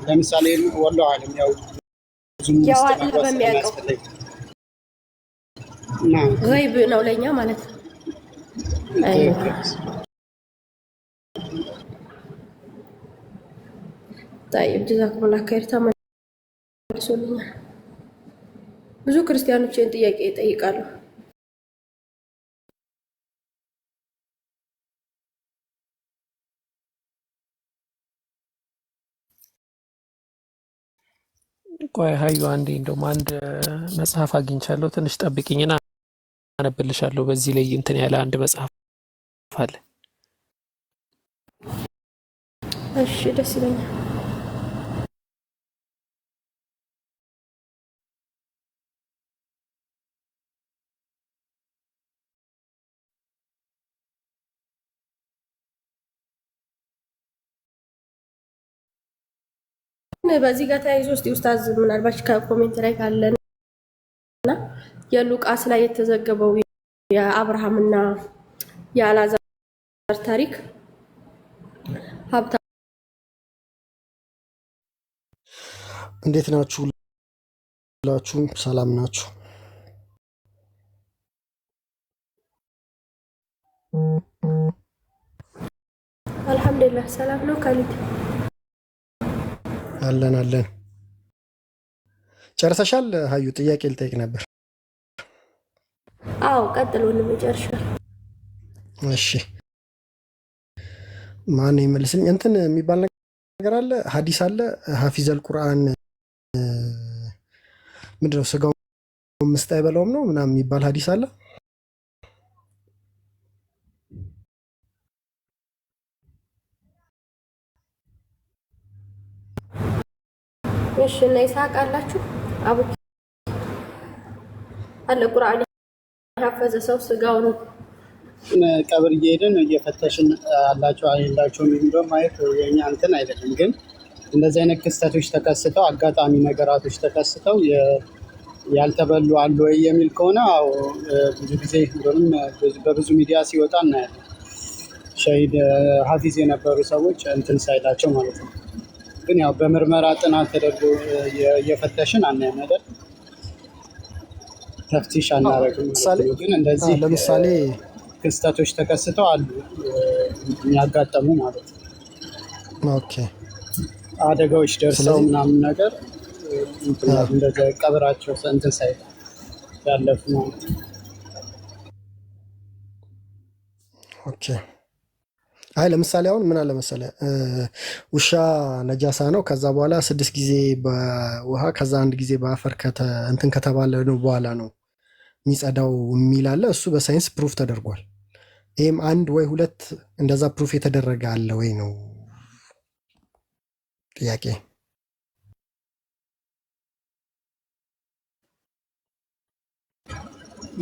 ለምሳሌ ወላሂ አለም ያው ብዙም ስለሚያስፈልግ ገይብ ነው ለኛ ማለት ነው። طيب جزاكم الله خير ተመልሶልኛል። ብዙ ክርስቲያኖች ይህን ጥያቄ ይጠይቃሉ። ቆይ ሀዩ አንዴ እንደውም አንድ መጽሐፍ አግኝቻለሁ። ትንሽ ጠብቂኝና አነብልሻለሁ። በዚህ ላይ እንትን ያለ አንድ መጽሐፍ አለ። እሺ ደስ ይለኛል። በዚህ ጋር ተያይዞ እስቲ ኡስታዝ ምናልባት ከኮሜንት ላይ ካለን እና የሉቃስ ላይ የተዘገበው የአብርሃምና የአልዓዛር ታሪክ ሀብታ እንዴት ናችሁ? ሁላችሁም ሰላም ናችሁ? አልሐምዱሊላህ ሰላም ነው ካሊድ። አለን። ጨርሰሻል? ሀዩ ጥያቄ ልጠይቅ ነበር። አዎ ቀጥሎ ለመጨረሻል። እሺ ማን ይመልስልኝ? እንትን የሚባል ነገር አለ፣ ሀዲስ አለ። ሀፊዘል ቁርአን ምንድነው ስጋው ምስጥ አይበላውም ነው ምናምን የሚባል ሀዲስ አለ። እሺ እና ይስሐቅ አላችሁ? አቡ አለ ቁርአን ያፈዘ ሰው ስጋውን ቀብር እየሄድን እየፈተሽን አላቸው አይላቸውም የሚለው ማየት የኛ እንትን አይደለም። ግን እንደዚህ አይነት ክስተቶች ተከስተው አጋጣሚ ነገራቶች ተከስተው ያልተበሉ አሉ ወይ የሚል ከሆነ አዎ ብዙ ጊዜ እንደውም በብዙ ሚዲያ ሲወጣ እናያለን። ሸሂድ ሀፊዝ የነበሩ ሰዎች እንትን ሳይላቸው ማለት ነው። ግን ያው በምርመራ ጥናት ተደርጎ እየፈተሽን አናያም አይደል? ተፍቲሽ አናረግም። ግን እንደዚህ ለምሳሌ ክስተቶች ተከስተው አሉ የሚያጋጠሙ ማለት ነው። ኦኬ አደጋዎች ደርሰው ምናምን ነገር እንደዚህ ቀብራቸው እንትን ሳይል ያለፉ ነው። ኦኬ አይ ለምሳሌ አሁን ምን አለ መሰለ ውሻ ነጃሳ ነው። ከዛ በኋላ 6 ጊዜ በውሃ ከዛ 1 ጊዜ በአፈር እንትን ከተባለ ነው በኋላ ነው የሚጸዳው የሚል አለ። እሱ በሳይንስ ፕሩፍ ተደርጓል። ይህም 1 ወይ 2 እንደዛ ፕሩፍ የተደረገ አለ ወይ ነው ጥያቄ።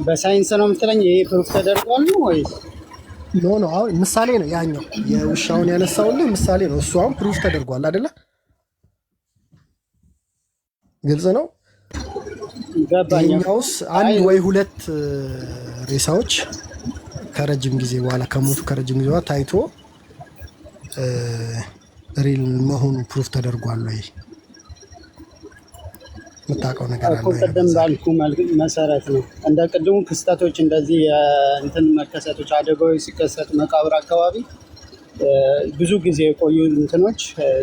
በሳይንስ ነው የምትለኝ? ይሄ ፕሩፍ ተደርጓል ነው ወይስ? ኖ አሁን ምሳሌ ነው ያኛው የውሻውን ያነሳውልህ ምሳሌ ነው። እሱ አሁን ፕሩፍ ተደርጓል አይደለ? ግልጽ ነው። ይኸኛውስ 1 ወይ 2 ሬሳዎች ከረጅም ጊዜ በኋላ ከሞቱ ከረጅም ጊዜ በኋላ ታይቶ ሪል መሆኑ ፕሩፍ ተደርጓል ወይ? የምታውቀው ነገር አለ? ቅድም ባልኩ መሰረት ነው። እንደ ቅድሙ ክስተቶች እንደዚህ እንትን መከሰቶች አደጋዎች ሲከሰቱ መቃብር አካባቢ ብዙ ጊዜ የቆዩ እንትኖች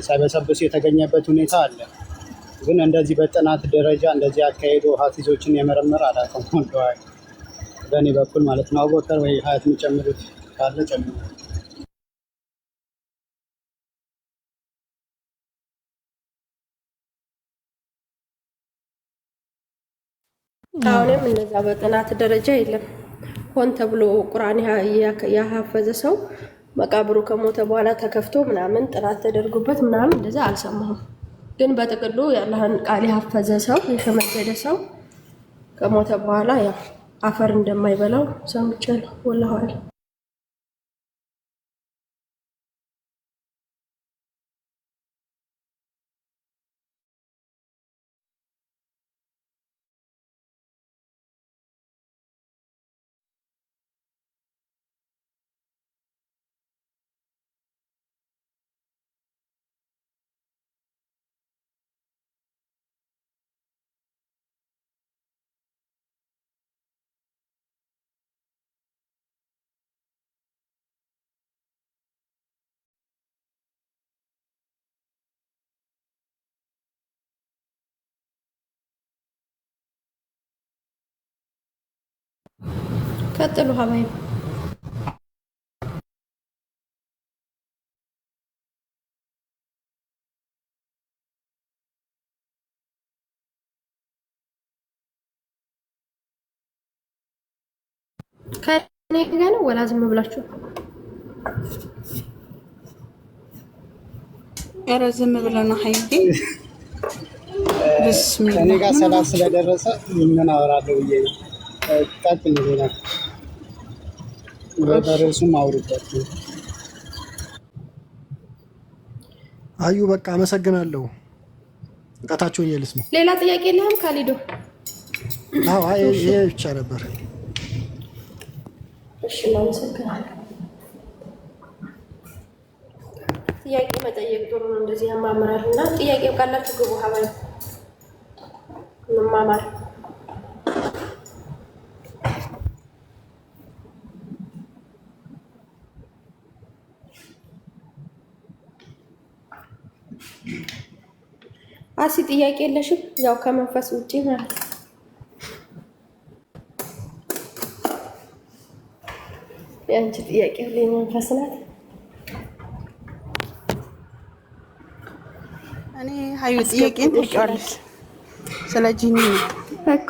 ሳይበሰብሱ የተገኘበት ሁኔታ አለ። ግን እንደዚህ በጥናት ደረጃ እንደዚህ አካሄዶ ሀፊዞችን የመረመር አላውቅም። ወደዋል በእኔ በኩል ማለት ነው። አቡበከር ወይ ሀያት የሚጨምሩት ካለ ጨምሩ። አሁንም እነዛ በጥናት ደረጃ የለም። ሆን ተብሎ ቁርአን ያሐፈዘ ሰው መቃብሩ ከሞተ በኋላ ተከፍቶ ምናምን ጥናት ተደርጎበት ምናምን እንደዛ አልሰማሁም። ግን በጥቅሉ የአላህን ቃል ያሐፈዘ ሰው የሸመደደ ሰው ከሞተ በኋላ ያው አፈር እንደማይበላው ሰምቻለሁ። ወላሂ አለ ቀጥሉ ሀባይ ከኔ ጋር ነው ወላ ዝም ብላችሁ? ኧረ ዝም ብለና ሀይዴ ብስሚላ ከኔ ጋር ሰላም ስለደረሰ ምን አወራለሁ ብዬ ቀጥል ሌላ በርዕሱም አውሩበት። አዩ በቃ አመሰግናለሁ። እውቀታቸውን የልስሙ። ሌላ ጥያቄ የለህም ካሊዶ? አዎ ይሄ ብቻ ነበር። እሺ አመሰግናለሁ። ጥያቄ መጠየቅ ጥሩ ነው፣ እንደዚህ ያማምራል። እና ጥያቄው ካላችሁ ግቡ ሀባይ እንማማር። አሲ ጥያቄ የለሽም? ያው ከመንፈስ ውጪ ማለት ነው። የአንቺ ጥያቄ ሁሌ መንፈስ ናት። እኔ ሀዩ ጥያቄን ታውቂዋለሽ? ስለ ጂኒ እኮ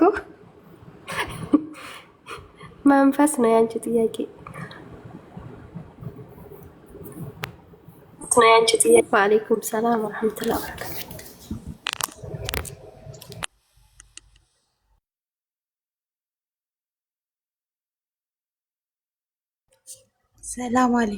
መንፈስ ነው የአንቺ ጥያቄ። ወአለይኩም ሰላም ወራህመቱላሂ ወበረካቱ። ሰላም አለይኩም።